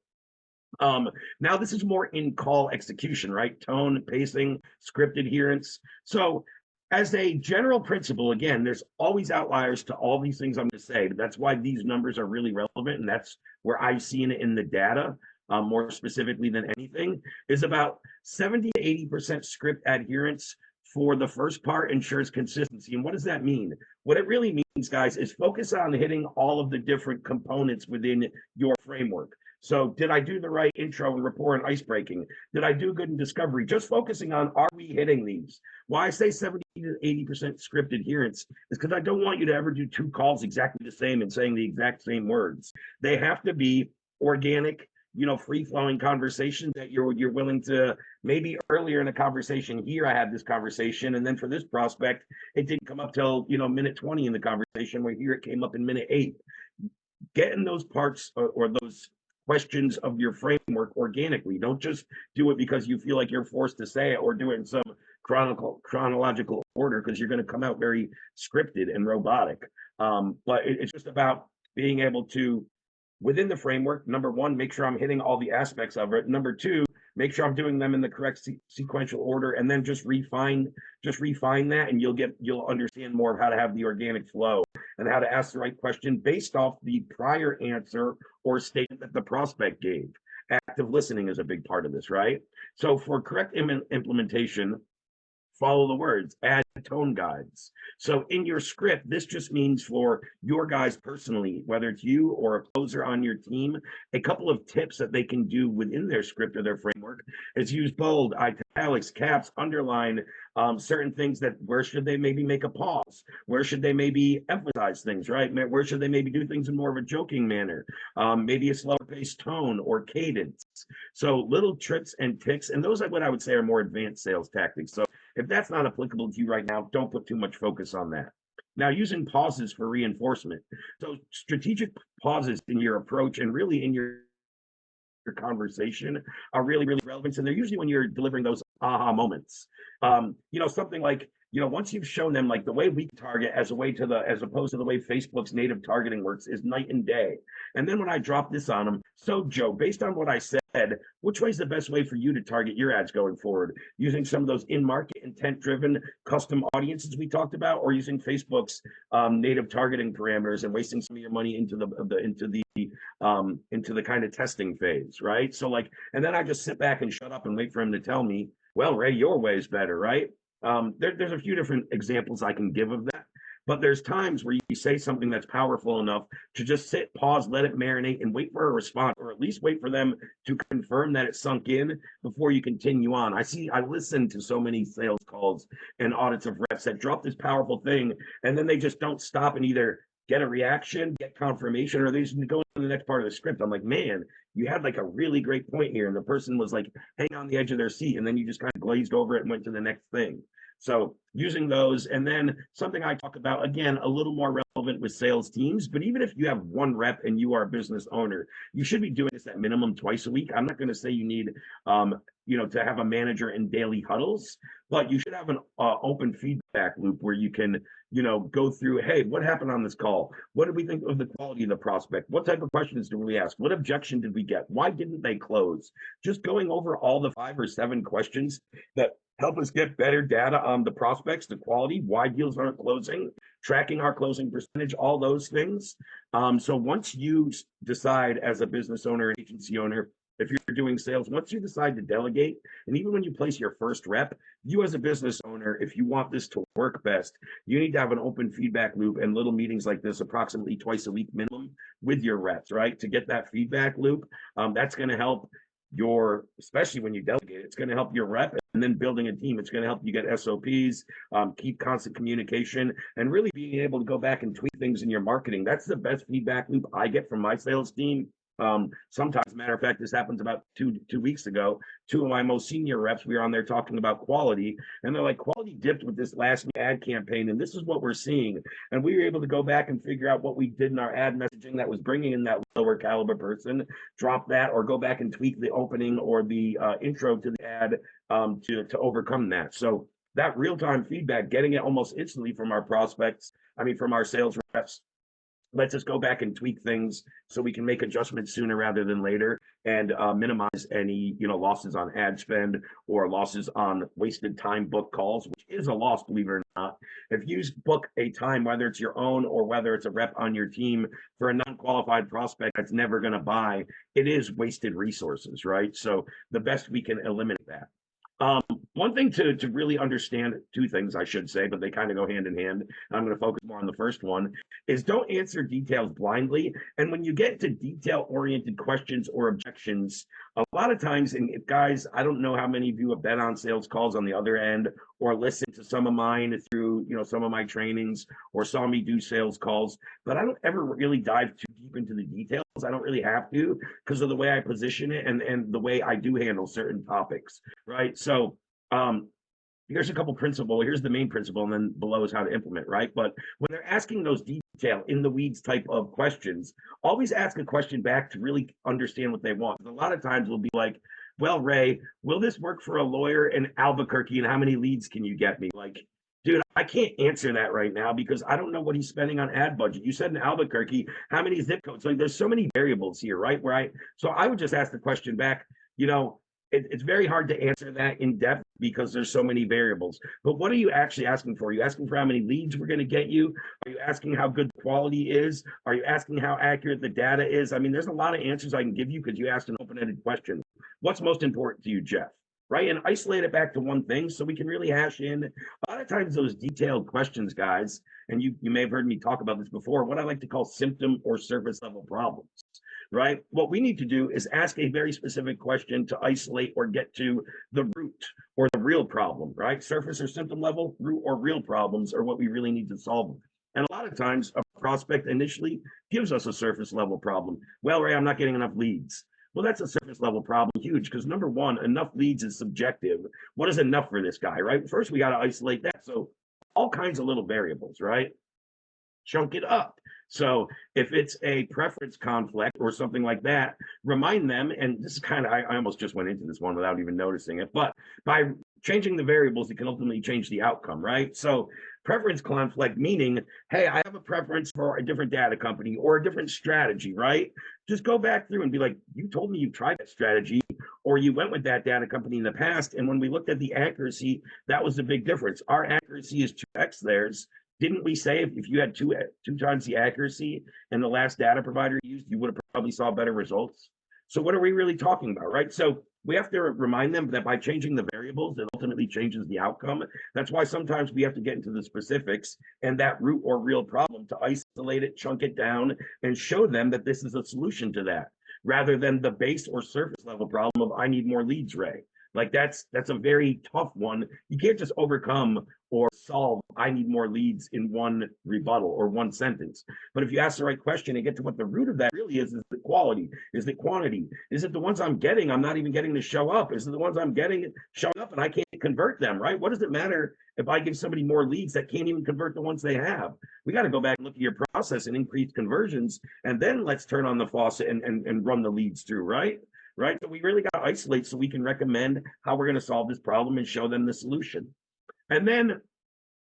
Now this is more in call execution, right? Tone, pacing, script adherence. So as a general principle, again, there's always outliers to all these things I'm going to say. That's why these numbers are really relevant, and that's where I've seen it in the data, more specifically than anything, is about 70 to 80% script adherence for the first part ensures consistency. And what does that mean? What it really means, guys, is focus on hitting all of the different components within your framework. So did I do the right intro and rapport and ice breaking? Did I do good in discovery? Just focusing on, are we hitting these? Why I say 70 to 80% script adherence is because I don't want you to ever do 2 calls exactly the same and saying the exact same words. They have to be organic, free-flowing conversation that you're willing to, maybe earlier in a conversation here, I had this conversation, and then for this prospect, it didn't come up till, minute 20 in the conversation, where here it came up in minute 8. Getting those parts or those questions of your framework organically. Don't just do it because you feel like you're forced to say it, or do it in some chronological order, because you're going to come out very scripted and robotic. But it's just about being able to, within the framework, number one, make sure I'm hitting all the aspects of it. Number two, make sure I'm doing them in the correct sequential order, and then just refine that, and you'll understand more of how to have the organic flow and how to ask the right question based off the prior answer or statement that the prospect gave. Active listening is a big part of this, right? So for correct implementation, follow the words, add tone guides. So in your script, this just means for your guys personally, whether it's you or a closer on your team, a couple of tips that they can do within their script or their framework is use bold, italics, caps, underline, certain things that, where should they maybe make a pause? Where should they maybe emphasize things, right? Where should they maybe do things in more of a joking manner? Maybe a slower paced tone or cadence. So little tricks and ticks, and those are what I would say are more advanced sales tactics. So if that's not applicable to you right now, don't put too much focus on that. Now, using pauses for reinforcement. So strategic pauses in your approach and really in your conversation are really, really relevant. And they're usually when you're delivering those aha moments. Something like, once you've shown them, like, the way we target as opposed to the way Facebook's native targeting works is night and day. And then when I drop this on them, so Joe, based on what I said, which way is the best way for you to target your ads going forward? Using some of those in-market intent-driven custom audiences we talked about, or using Facebook's native targeting parameters and wasting some of your money into the kind of testing phase, right? So and then I just sit back and shut up and wait for him to tell me, well, Ray, your way is better, right? There's a few different examples I can give of that, but there's times where you say something that's powerful enough to just sit, pause, let it marinate, and wait for a response, or at least wait for them to confirm that it sunk in before you continue on. I listen to so many sales calls and audits of reps that drop this powerful thing, and then they just don't stop and either get a reaction, get confirmation, or they just go to the next part of the script. I'm like, man, you had a really great point here, and the person was hanging on the edge of their seat, and then you just kind of glazed over it and went to the next thing. So using those, and then something I talk about, again, a little more relevant with sales teams, but even if you have one rep and you are a business owner, you should be doing this at minimum twice a week. I'm not going to say you need, to have a manager in daily huddles, but you should have an open feedback loop where you can, go through, hey, what happened on this call? What did we think of the quality of the prospect? What type of questions did we ask? What objection did we get? Why didn't they close? Just going over all the 5 or 7 questions that help us get better data on the prospects, the quality, why deals aren't closing, tracking our closing percentage, all those things. So once you decide as a business owner, agency owner, if you're doing sales, once you decide to delegate, and even when you place your first rep, you as a business owner, if you want this to work best, you need to have an open feedback loop and little meetings like this approximately twice a week minimum with your reps, right? To get that feedback loop. That's going to help especially when you delegate, it's going to help your rep, and then building a team. It's going to help you get SOPs, keep constant communication, and really being able to go back and tweak things in your marketing. That's the best feedback loop I get from my sales team. Sometimes, matter of fact, this happens about two weeks ago. 2 of my most senior reps, we were on there talking about quality, and they're like, quality dipped with this last ad campaign, and this is what we're seeing. And we were able to go back and figure out what we did in our ad messaging that was bringing in that lower caliber person, drop that, or go back and tweak the opening or the intro to the ad to overcome that. So that real-time feedback, getting it almost instantly from our from our sales reps, lets us go back and tweak things so we can make adjustments sooner rather than later, and minimize any losses on ad spend or losses on wasted time book calls, which is a loss, believe it or not. If you book a time, whether it's your own or whether it's a rep on your team, for a non-qualified prospect that's never going to buy, it is wasted resources, right? So the best we can eliminate that. one thing to really understand, two things I should say, but they kind of go hand in hand. I'm going to focus more on the first one, is don't answer details blindly. And when you get to detail-oriented questions or objections, a lot of times, and guys, I don't know how many of you have been on sales calls on the other end or listened to some of mine through, some of my trainings or saw me do sales calls, but I don't ever really dive too deep into the details. I don't really have to because of the way I position it and the way I do handle certain topics, right? So here's a couple principles. Here's the main principle, and then below is how to implement, right? But when they're asking those detail in the weeds type of questions, always ask a question back to really understand what they want. A lot of times we'll be like, well, Ray, will this work for a lawyer in Albuquerque, and how many leads can you get me? Like, dude, I can't answer that right now because I don't know what he's spending on ad budget. You said in Albuquerque, how many zip codes? Like, there's so many variables here, right? So I would just ask the question back, it's very hard to answer that in depth because there's so many variables. But what are you actually asking for? Are you asking for how many leads we're going to get you? Are you asking how good the quality is? Are you asking how accurate the data is? I mean, there's a lot of answers I can give you because you asked an open-ended question. What's most important to you, Jeff? Right? And isolate it back to one thing so we can really hash in. A lot of times those detailed questions, guys, and you may have heard me talk about this before, what I like to call symptom or surface level problems. Right? What we need to do is ask a very specific question to isolate or get to the root or the real problem, right? Surface or symptom level, root or real problems are what we really need to solve. And a lot of times a prospect initially gives us a surface level problem. Well, Ray, I'm not getting enough leads. Well, that's a surface level problem, huge, because number one, enough leads is subjective. What is enough for this guy, right? First, we got to isolate that. So all kinds of little variables, right? Chunk it up. So if it's a preference conflict or something like that, remind them, and this is kind of, I almost just went into this one without even noticing it, but by changing the variables, it can ultimately change the outcome, right? So preference conflict, meaning, hey, I have a preference for a different data company or a different strategy, right? Just go back through and be like, you told me you tried that strategy or you went with that data company in the past. And when we looked at the accuracy, that was the big difference. Our accuracy is 2x theirs. Didn't we say if you had two times the accuracy and the last data provider used, you would have probably saw better results? So what are we really talking about, right? So we have to remind them that by changing the variables, it ultimately changes the outcome. That's why sometimes we have to get into the specifics and that root or real problem to isolate it, chunk it down, and show them that this is a solution to that, rather than the base or surface level problem of I need more leads, Ray. Like that's a very tough one. You can't just overcome or solve I need more leads in one rebuttal or one sentence. But if you ask the right question and get to what the root of that really is the quality, is the quantity, is it the ones I'm getting, I'm not even getting to show up? Is it the ones I'm getting showing up and I can't convert them, right? What does it matter if I give somebody more leads that can't even convert the ones they have? We got to go back and look at your process and increase conversions, and then let's turn on the faucet and run the leads through, right? Right? So we really got to isolate so we can recommend how we're going to solve this problem and show them the solution. And then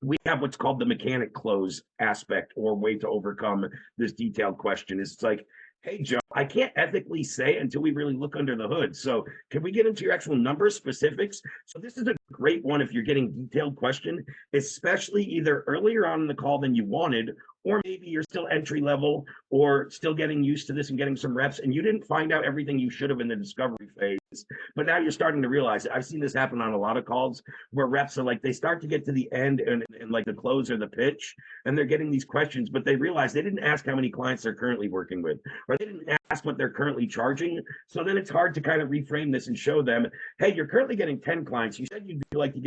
we have what's called the mechanic close aspect or way to overcome this detailed question. It's like, hey, Joe, I can't ethically say until we really look under the hood. So can we get into your actual numbers, specifics? So this is a great one if you're getting detailed question, especially either earlier on in the call than you wanted, or maybe you're still entry level or still getting used to this and getting some reps and you didn't find out everything you should have in the discovery phase, but now you're starting to realize it. I've seen this happen on a lot of calls where reps are like, they start to get to the end and like the close or the pitch, and they're getting these questions, but they realize they didn't ask how many clients they're currently working with, or they didn't ask what they're currently charging. So then it's hard to kind of reframe this and show them, hey, you're currently getting 10 clients. You said you'd like to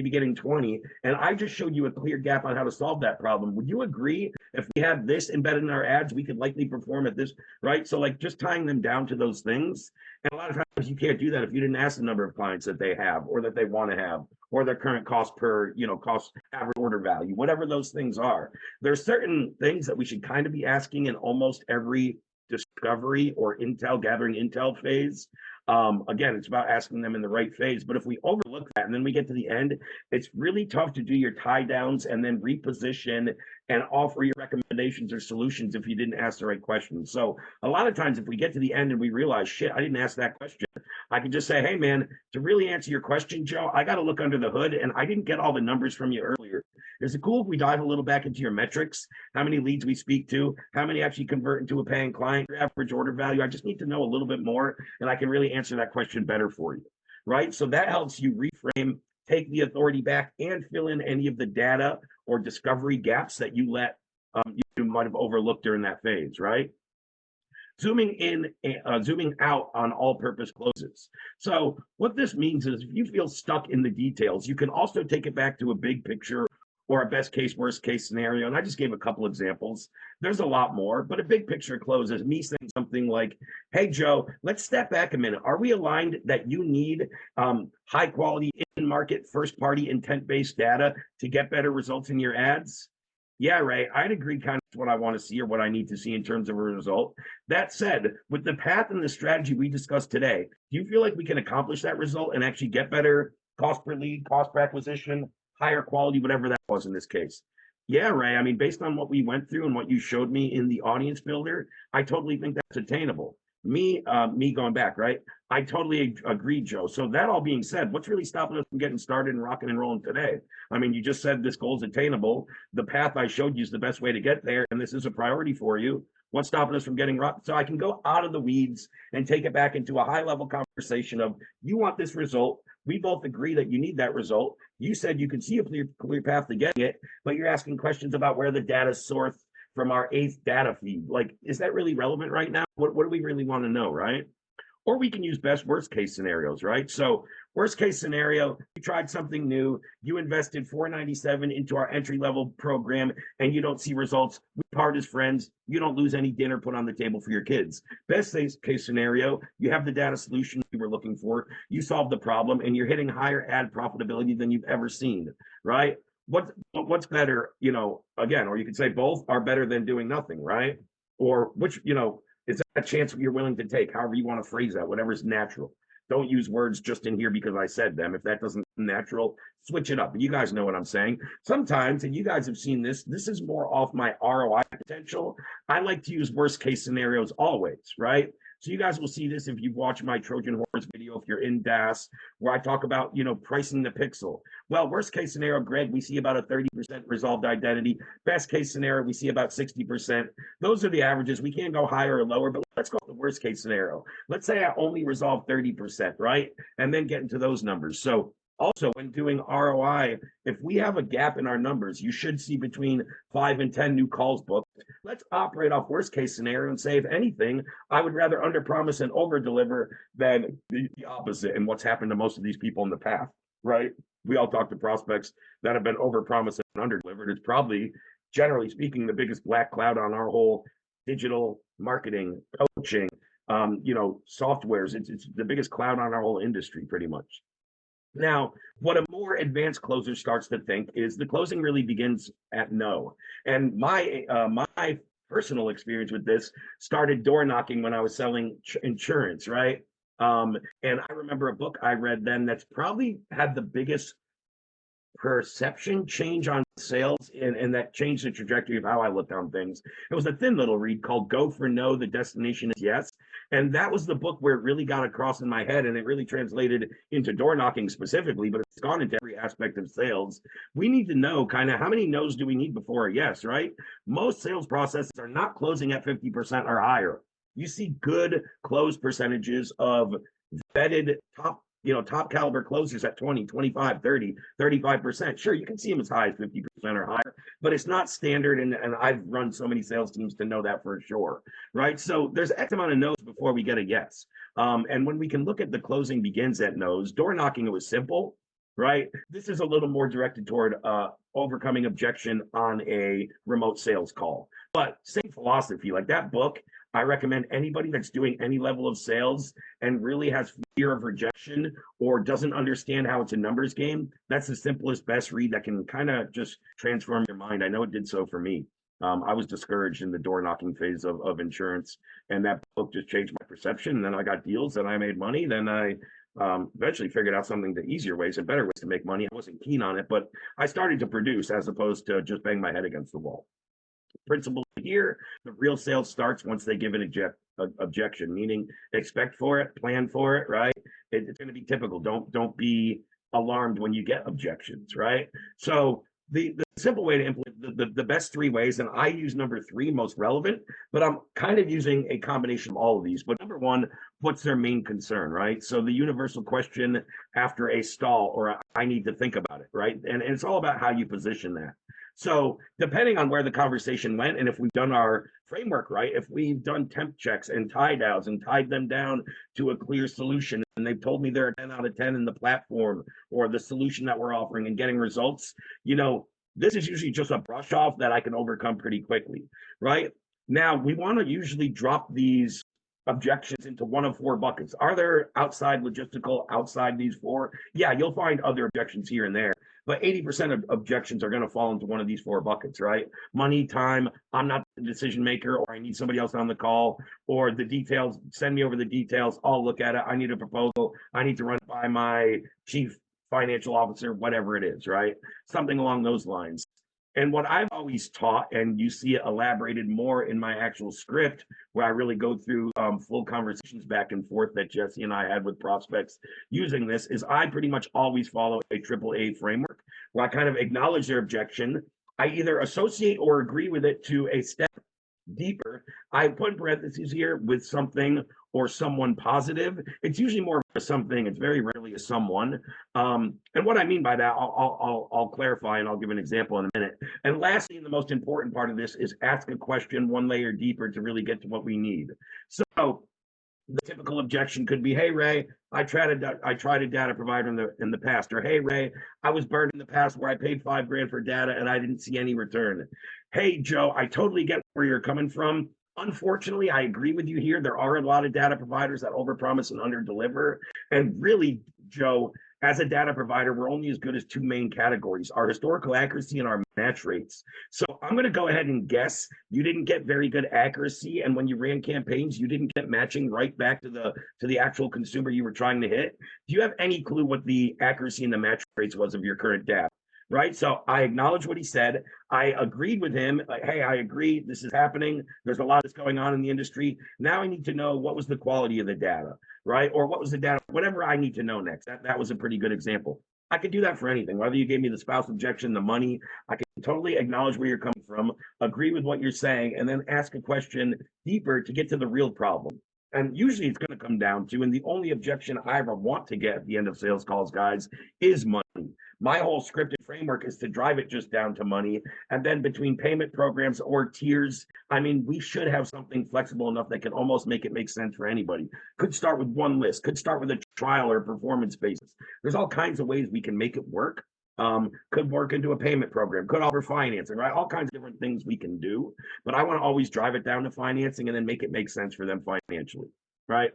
be getting 20, and I just showed you a clear gap on how to solve that problem. Would you agree if we had this embedded in our ads, we could likely perform at this, right? So like just tying them down to those things. And a lot of times you can't do that if you didn't ask the number of clients that they have or that they want to have, or their current cost per, cost average order value, whatever those things are. There's certain things that we should kind of be asking in almost every discovery or gathering intel phase. Again, it's about asking them in the right phase. But if we overlook that and then we get to the end, it's really tough to do your tie downs and then reposition and offer your recommendations or solutions if you didn't ask the right questions. So a lot of times if we get to the end and we realize, shit, I didn't ask that question, I can just say, hey man, to really answer your question, Joe, I got to look under the hood and I didn't get all the numbers from you earlier. Is it cool if we dive a little back into your metrics? How many leads we speak to? How many actually convert into a paying client? Your average order value? I just need to know a little bit more, and I can really answer that question better for you. right? So that helps you reframe, take the authority back, and fill in any of the data or discovery gaps that you might have overlooked during that phase, right? Zooming out on all-purpose closes. So what this means is if you feel stuck in the details, you can also take it back to a big picture or a best case, worst case scenario. And I just gave a couple examples. There's a lot more, but a big picture close is me saying something like, hey, Joe, let's step back a minute. Are we aligned that you need high quality in-market, first-party intent-based data to get better results in your ads? Yeah, Ray, I'd agree kind of what I want to see or what I need to see in terms of a result. That said, with the path and the strategy we discussed today, do you feel like we can accomplish that result and actually get better cost per lead, cost per acquisition, higher quality, whatever that was in this case? Yeah, Ray, I mean, based on what we went through and what you showed me in the audience builder, I totally think that's attainable. Me going back, right? I totally agree, Joe. So that all being said, what's really stopping us from getting started and rocking and rolling today? I mean, you just said this goal is attainable. The path I showed you is the best way to get there, and this is a priority for you. What's stopping us from getting rocked? So I can go out of the weeds and take it back into a high level conversation of, you want this result. We both agree that you need that result. You said you can see a clear path to getting it, but you're asking questions about where the data is sourced from our 8th data feed. Like, is that really relevant right now? What do we really want to know, right? Or we can use best worst case scenarios, right? So worst case scenario, you tried something new, you invested $497 into our entry level program, and you don't see results. We part as friends. You don't lose any dinner put on the table for your kids. Best case scenario, you have the data solution you were looking for. You solved the problem, and you're hitting higher ad profitability than you've ever seen, right? What's better, again, or you could say both are better than doing nothing, right? Or which, is that a chance you're willing to take, however you want to phrase that, whatever's natural. Don't use words just in here because I said them. If that doesn't natural, switch it up. You guys know what I'm saying. Sometimes, and you guys have seen this is more off my ROI potential. I like to use worst case scenarios always, right? So you guys will see this if you've watched my Trojan horse video, if you're in DaaS, where I talk about, pricing the pixel. Well, worst case scenario, Greg, we see about a 30% resolved identity. Best case scenario, we see about 60%. Those are the averages. We can't go higher or lower, but let's go with the worst case scenario. Let's say I only resolve 30%, right? And then get into those numbers. So also, when doing ROI, if we have a gap in our numbers, you should see between 5 and 10 new calls booked. Let's operate off worst case scenario and say, if anything, I would rather under promise and over deliver than the opposite, and what's happened to most of these people in the past, right? We all talk to prospects that have been over promised and under delivered. It's probably, generally speaking, the biggest black cloud on our whole digital marketing, coaching, softwares. It's the biggest cloud on our whole industry, pretty much. Now, what a more advanced closer starts to think is the closing really begins at no. And my personal experience with this started door knocking when I was selling insurance, right? And I remember a book I read then that's probably had the biggest perception change on sales, and that changed the trajectory of how I looked on things. It was a thin little read called Go for No, the Destination is Yes. And that was the book where it really got across in my head, and it really translated into door knocking specifically, but it's gone into every aspect of sales. We need to know kind of how many no's do we need before a yes, right? Most sales processes are not closing at 50% or higher. You see good close percentages of vetted top caliber closers at 20, 25, 30, 35%. Sure, you can see them as high as 50% or higher, but it's not standard. And I've run so many sales teams to know that for sure, right? So there's X amount of no's before we get a yes. And when we can look at the closing begins at no's, door knocking, it was simple, right? This is a little more directed toward overcoming objection on a remote sales call. But same philosophy, like that book, I recommend anybody that's doing any level of sales and really has fear of rejection or doesn't understand how it's a numbers game. That's the simplest, best read that can kind of just transform your mind. I know it did so for me. I was discouraged in the door knocking phase of insurance, and that book just changed my perception. And then I got deals and I made money. Then I eventually figured out something, the easier ways and better ways to make money. I wasn't keen on it, but I started to produce as opposed to just bang my head against the wall. Principle here, the real sales starts once they give an objection, meaning expect for it, plan for it, right? It's going to be typical. Don't be alarmed when you get objections, right? So the simple way to implement the best 3 ways, and I use number 3 most relevant, but I'm kind of using a combination of all of these. But number 1, what's their main concern, right? So the universal question after a stall or I need to think about it, right? And it's all about how you position that. So depending on where the conversation went, and if we've done our framework right, if we've done temp checks and tie downs and tied them down to a clear solution, and they've told me they're a 10 out of 10 in the platform or the solution that we're offering and getting results, this is usually just a brush off that I can overcome pretty quickly, right? Now, we want to usually drop these objections into one of 4 buckets. Are there outside these 4? Yeah, you'll find other objections here and there, but 80% of objections are going to fall into one of these 4 buckets, right? Money, time, I'm not the decision maker, or I need somebody else on the call, or the details, send me over the details, I'll look at it, I need a proposal, I need to run it by my chief financial officer, whatever it is, right? Something along those lines. And what I've always taught, and you see it elaborated more in my actual script, where I really go through full conversations back and forth that Jesse and I had with prospects using this, is I pretty much always follow a AAA framework, where I kind of acknowledge their objection. I either associate or agree with it to a step deeper. I put parentheses here with something or someone positive. It's usually more of a something. It's very rarely a someone. And what I mean by that, I'll clarify, and I'll give an example in a minute. And lastly, and the most important part of this is ask a question 1 layer deeper to really get to what we need. So the typical objection could be, hey, Ray, I tried a data provider in the past, or hey, Ray, I was burned in the past where I paid $5,000 for data and I didn't see any return. Hey, Joe, I totally get where you're coming from. Unfortunately, I agree with you here. There are a lot of data providers that overpromise and underdeliver. And really, Joe, as a data provider, we're only as good as 2 main categories: our historical accuracy and our match rates. So I'm going to go ahead and guess you didn't get very good accuracy, and when you ran campaigns, you didn't get matching right back to the actual consumer you were trying to hit. Do you have any clue what the accuracy and the match rates was of your current data? Right? So I acknowledge what he said. I agreed with him. Like, hey, I agree. This is happening. There's a lot that's going on in the industry. Now I need to know what was the quality of the data, right? Or what was the data, whatever I need to know next. That was a pretty good example. I could do that for anything, whether you gave me the spouse objection, the money. I can totally acknowledge where you're coming from, agree with what you're saying, and then ask a question deeper to get to the real problem. And usually it's going to come down to, and the only objection I ever want to get at the end of sales calls, guys, is money. My whole scripted framework is to drive it just down to money. And then between payment programs or tiers, I mean, we should have something flexible enough that can almost make it make sense for anybody. Could start with one list, could start with a trial or performance basis. There's all kinds of ways we can make it work. Could work into a payment program, could offer financing, right? All kinds of different things we can do. But I want to always drive it down to financing and then make it make sense for them financially, right?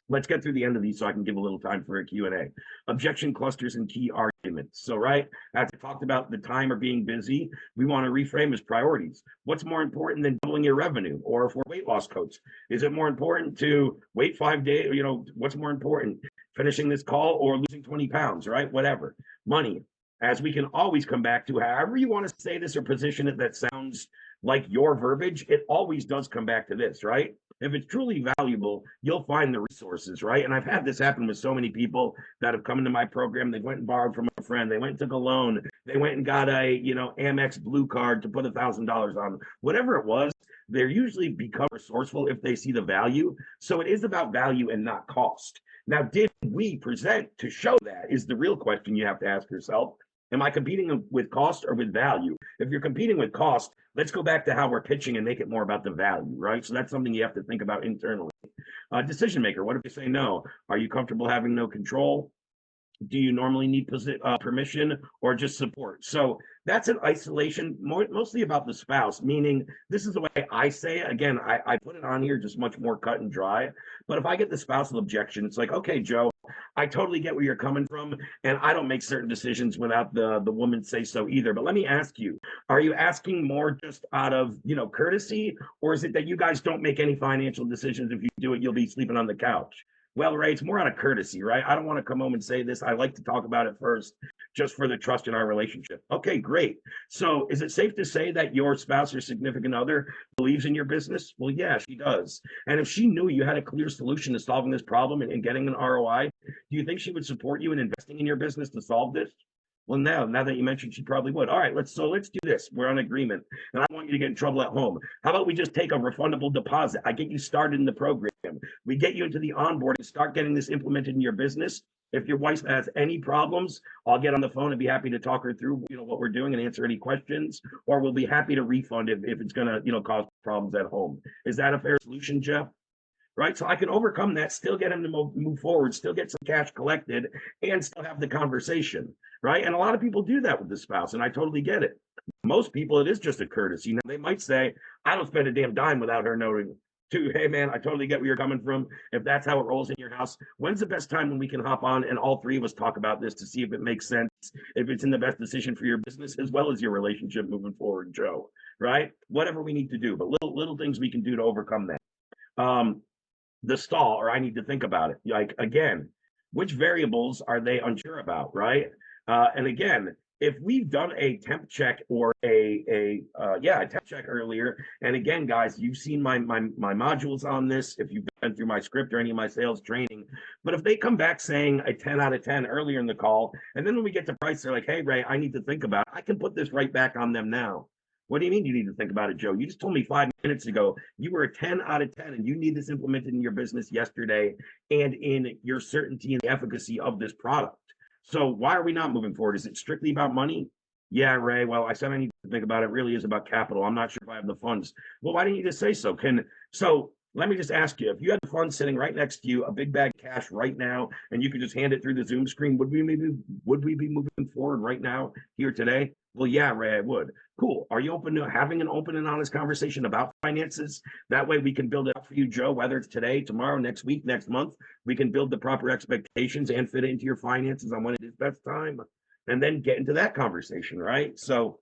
Let's get through the end of these so I can give a little time for a Q&A. Objection clusters and key arguments. So, right, as I talked about the time or being busy, we want to reframe as priorities. What's more important than doubling your revenue? Or if we're weight loss coach, is it more important to wait 5 days? What's more important, finishing this call or losing 20 pounds, right? Whatever. Money, as we can always come back to, however you want to say this or position it that sounds like your verbiage, it always does come back to this, right? If it's truly valuable, you'll find the resources, right? And I've had this happen with so many people that have come into my program. They went and borrowed from a friend. They went and took a loan. They went and got a, Amex Blue card to put $1,000 on. Whatever it was, they're usually become resourceful if they see the value. So it is about value and not cost. Now, did we present to show that is the real question you have to ask yourself. Am I competing with cost or with value? If you're competing with cost, let's go back to how we're pitching and make it more about the value, right? So that's something you have to think about internally. Decision maker, what if you say no? Are you comfortable having no control? Do you normally need permission or just support? So that's an isolation, mostly about the spouse, meaning this is the way I say it. Again, I put it on here just much more cut and dry. But if I get the spousal objection, it's like, okay, Joe, I totally get where you're coming from. And I don't make certain decisions without the woman say so either. But let me ask you, are you asking more just out of, courtesy? Or is it that you guys don't make any financial decisions? If you do it, you'll be sleeping on the couch. Well, Ray, it's more out of courtesy, right? I don't want to come home and say this. I like to talk about it first, just for the trust in our relationship. Okay, great. So is it safe to say that your spouse or significant other believes in your business? Well, yeah, she does. And if she knew you had a clear solution to solving this problem and getting an ROI, do you think she would support you in investing in your business to solve this? Well, now that you mentioned, she probably would. All right, let's do this. We're on agreement, and I don't want you to get in trouble at home. How about we just take a refundable deposit? I get you started in the program. We get you into the onboarding, start getting this implemented in your business. If your wife has any problems, I'll get on the phone and be happy to talk her through, what we're doing and answer any questions, or we'll be happy to refund if it's gonna, cause problems at home. Is that a fair solution, Jeff? Right? So I can overcome that, still get him to move forward, still get some cash collected, and still have the conversation, right? And a lot of people do that with the spouse, and I totally get it. Most people, it is just a courtesy. They might say, I don't spend a damn dime without her knowing too. Hey man, I totally get where you're coming from. If that's how it rolls in your house, when's the best time when we can hop on and all three of us talk about this to see if it makes sense, if it's in the best decision for your business as well as your relationship moving forward, Joe, right? Whatever we need to do, but little things we can do to overcome that. The stall, or I need to think about it. Like, again, which variables are they unsure about, right? And again, if we've done a temp check or a temp check earlier, and again, guys, you've seen my modules on this, if you've been through my script or any of my sales training, but if they come back saying a 10 out of 10 earlier in the call, and then when we get to price, they're like, hey, Ray, I need to think about it, I can put this right back on them now. What do you mean you need to think about it, Joe? You just told me 5 minutes ago you were a 10 out of 10 and you need this implemented in your business yesterday and in your certainty and the efficacy of this product. So why are we not moving forward? Is it strictly about money? Yeah, Ray, well, I said I need to think about it. It really is about capital. I'm not sure if I have the funds. Well, why didn't you just say so? So let me just ask you, if you had the funds sitting right next to you, a big bag of cash right now, and you could just hand it through the Zoom screen, would we be moving forward right now here today? Well, yeah, Ray, I would. Cool. Are you open to having an open and honest conversation about finances? That way we can build it out for you, Joe, whether it's today, tomorrow, next week, next month. We can build the proper expectations and fit it into your finances on when it is best time, and then get into that conversation, right? So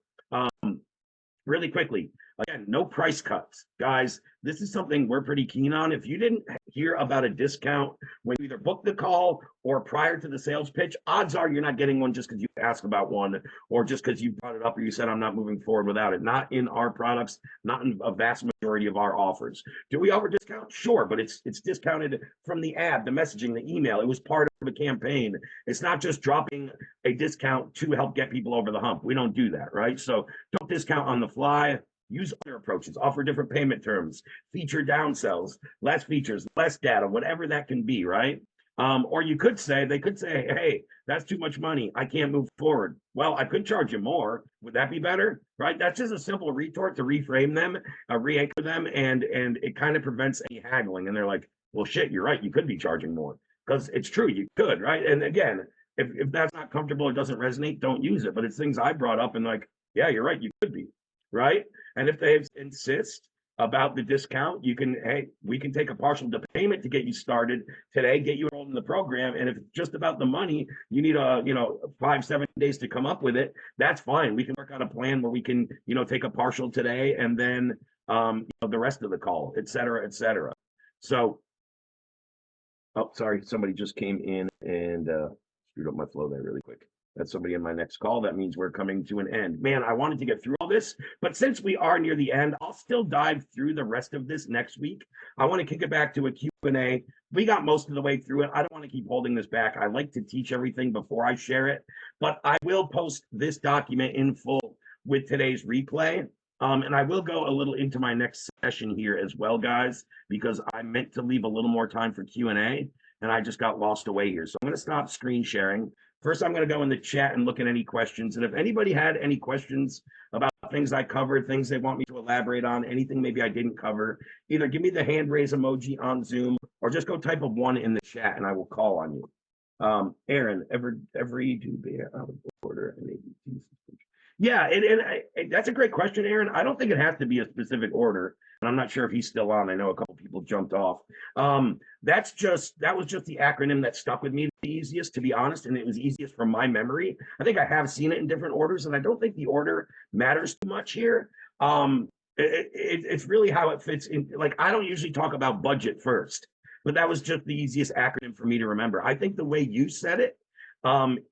really quickly, again, no price cuts. Guys, this is something we're pretty keen on. If you didn't hear about a discount when you either booked the call or prior to the sales pitch, odds are you're not getting one just because you asked about one or just because you brought it up or you said, I'm not moving forward without it. Not in our products, not in a vast majority of our offers. Do we offer discount? Sure, but it's discounted from the ad, the messaging, the email. It was part of a campaign. It's not just dropping a discount to help get people over the hump. We don't do that, right? So don't discount on the fly. Use other approaches, offer different payment terms, feature downsells, less features, less data, whatever that can be, right? Or they could say, hey, that's too much money. I can't move forward. Well, I could charge you more. Would that be better? Right? That's just a simple retort to reframe them, re-anchor them, and it kind of prevents any haggling. And they're like, well, shit, you're right. You could be charging more because it's true. You could, right? And again, if that's not comfortable or doesn't resonate, don't use it. But it's things I brought up and like, yeah, you're right. You could be, right? And if they insist about the discount, we can take a partial payment to get you started today, get you enrolled in the program. And if it's just about the money, you need 5-7 days to come up with it. That's fine. We can work out a plan where we can, take a partial today and then, the rest of the call, et cetera, et cetera. So, oh, sorry. Somebody just came in and screwed up my flow there really quick. That's somebody in my next call. That means we're coming to an end. Man, I wanted to get through all this, but since we are near the end, I'll still dive through the rest of this next week. I want to kick it back to a Q&A. We got most of the way through it. I don't want to keep holding this back. I like to teach everything before I share it, but I will post this document in full with today's replay. And I will go a little into my next session here as well, guys, because I meant to leave a little more time for Q&A, and I just got lost away here. So I'm going to stop screen sharing. First, I'm going to go in the chat and look at any questions. And if anybody had any questions about things I covered, things they want me to elaborate on, anything maybe I didn't cover, either give me the hand raise emoji on Zoom or just go type a 1 in the chat and I will call on you. Aaron, every do be out of order and ABT. Yeah, and that's a great question, Aaron. I don't think it has to be a specific order. And I'm not sure if he's still on. I know a couple people jumped off. That was just the acronym that stuck with me the easiest, to be honest, and it was easiest from my memory. I think I have seen it in different orders, and I don't think the order matters too much here. It's really how it fits in. Like, I don't usually talk about budget first, but that was just the easiest acronym for me to remember. I think the way you said it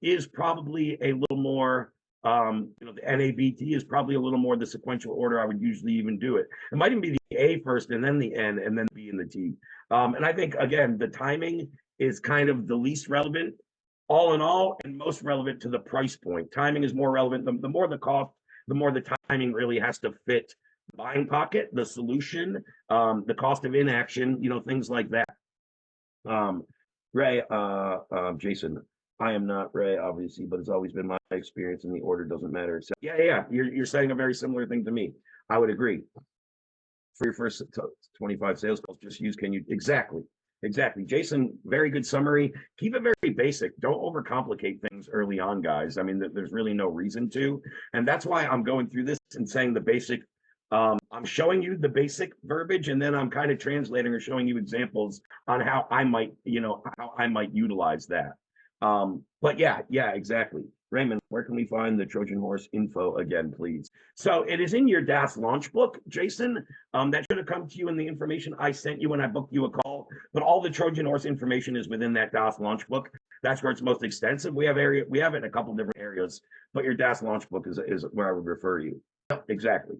is probably a little more. The NABT is probably a little more the sequential order I would usually even do it. It might even be the A first and then the N and then the B and the T. And I think, again, the timing is kind of the least relevant all in all, and most relevant to the price point. Timing is more relevant. The more the cost, the more the timing really has to fit the buying pocket, the solution, the cost of inaction, things like that. Ray, Jason, I am not Ray, obviously, but it's always been my experience, and the order doesn't matter. So yeah. You're saying a very similar thing to me. I would agree. For your first 25 sales calls, just use can you exactly. Jason, very good summary. Keep it very basic. Don't overcomplicate things early on, guys. I mean, there's really no reason to. And that's why I'm going through this and saying the basic. I'm showing you the basic verbiage, and then I'm kind of translating or showing you examples on how I might, utilize that. But yeah, exactly. Raymond, where can we find the Trojan Horse info again, please? So it is in your DaaS launch book, Jason. That should have come to you in the information I sent you when I booked you a call. But all the Trojan Horse information is within that DaaS launch book. That's where it's most extensive. We have it in a couple different areas, but your DaaS launch book is where I would refer you. Yep, exactly.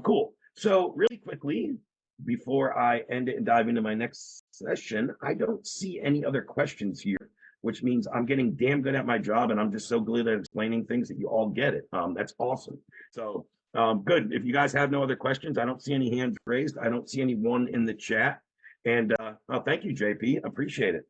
Cool. So really quickly, before I end it and dive into my next session, I don't see any other questions here, which means I'm getting damn good at my job, and I'm just so good at explaining things that you all get it. That's awesome. So good. If you guys have no other questions, I don't see any hands raised. I don't see anyone in the chat. And thank you, JP. Appreciate it.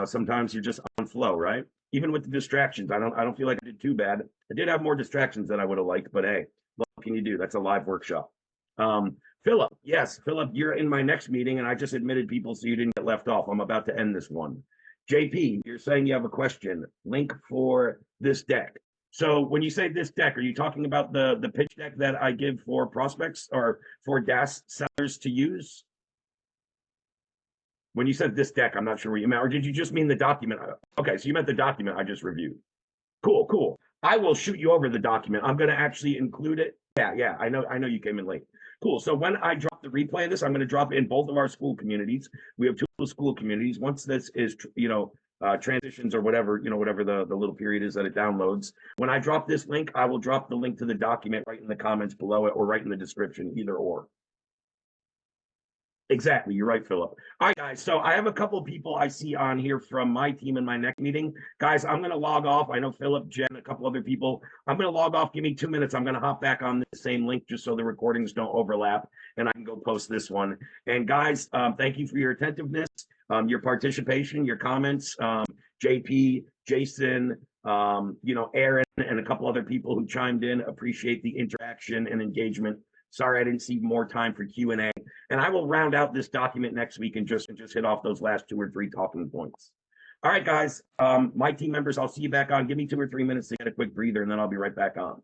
Sometimes you're just on flow, right? Even with the distractions, I don't feel like I did too bad. I did have more distractions than I would have liked, but hey, what can you do? That's a live workshop. Philip, yes, Philip, you're in my next meeting, and I just admitted people so you didn't get left off. I'm about to end this one. JP, you're saying you have a question. Link for this deck. So when you say this deck, are you talking about the pitch deck that I give for prospects or for DaaS sellers to use? When you said this deck, I'm not sure what you meant, or did you just mean the document? Okay, so you meant the document I just reviewed. Cool. I will shoot you over the document. I'm going to actually include it. Yeah. I know you came in late. Cool. So when I drop the replay of this, I'm going to drop it in both of our Skool communities. We have 2 Skool communities. Once this is, transitions or whatever, whatever the little period is that it downloads. When I drop this link, I will drop the link to the document right in the comments below it or right in the description, either or. Exactly. You're right, Philip. All right, guys. So I have a couple of people I see on here from my team in my next meeting. Guys, I'm going to log off. I know Philip, Jen, a couple other people. I'm going to log off. Give me 2 minutes. I'm going to hop back on the same link just so the recordings don't overlap, and I can go post this one. And guys, thank you for your attentiveness, your participation, your comments. JP, Jason, Aaron, and a couple other people who chimed in. Appreciate the interaction and engagement. Sorry, I didn't see more time for Q&A. And I will round out this document next week and just hit off those last 2 or 3 talking points. All right, guys. My team members, I'll see you back on. Give me 2 or 3 minutes to get a quick breather, and then I'll be right back on.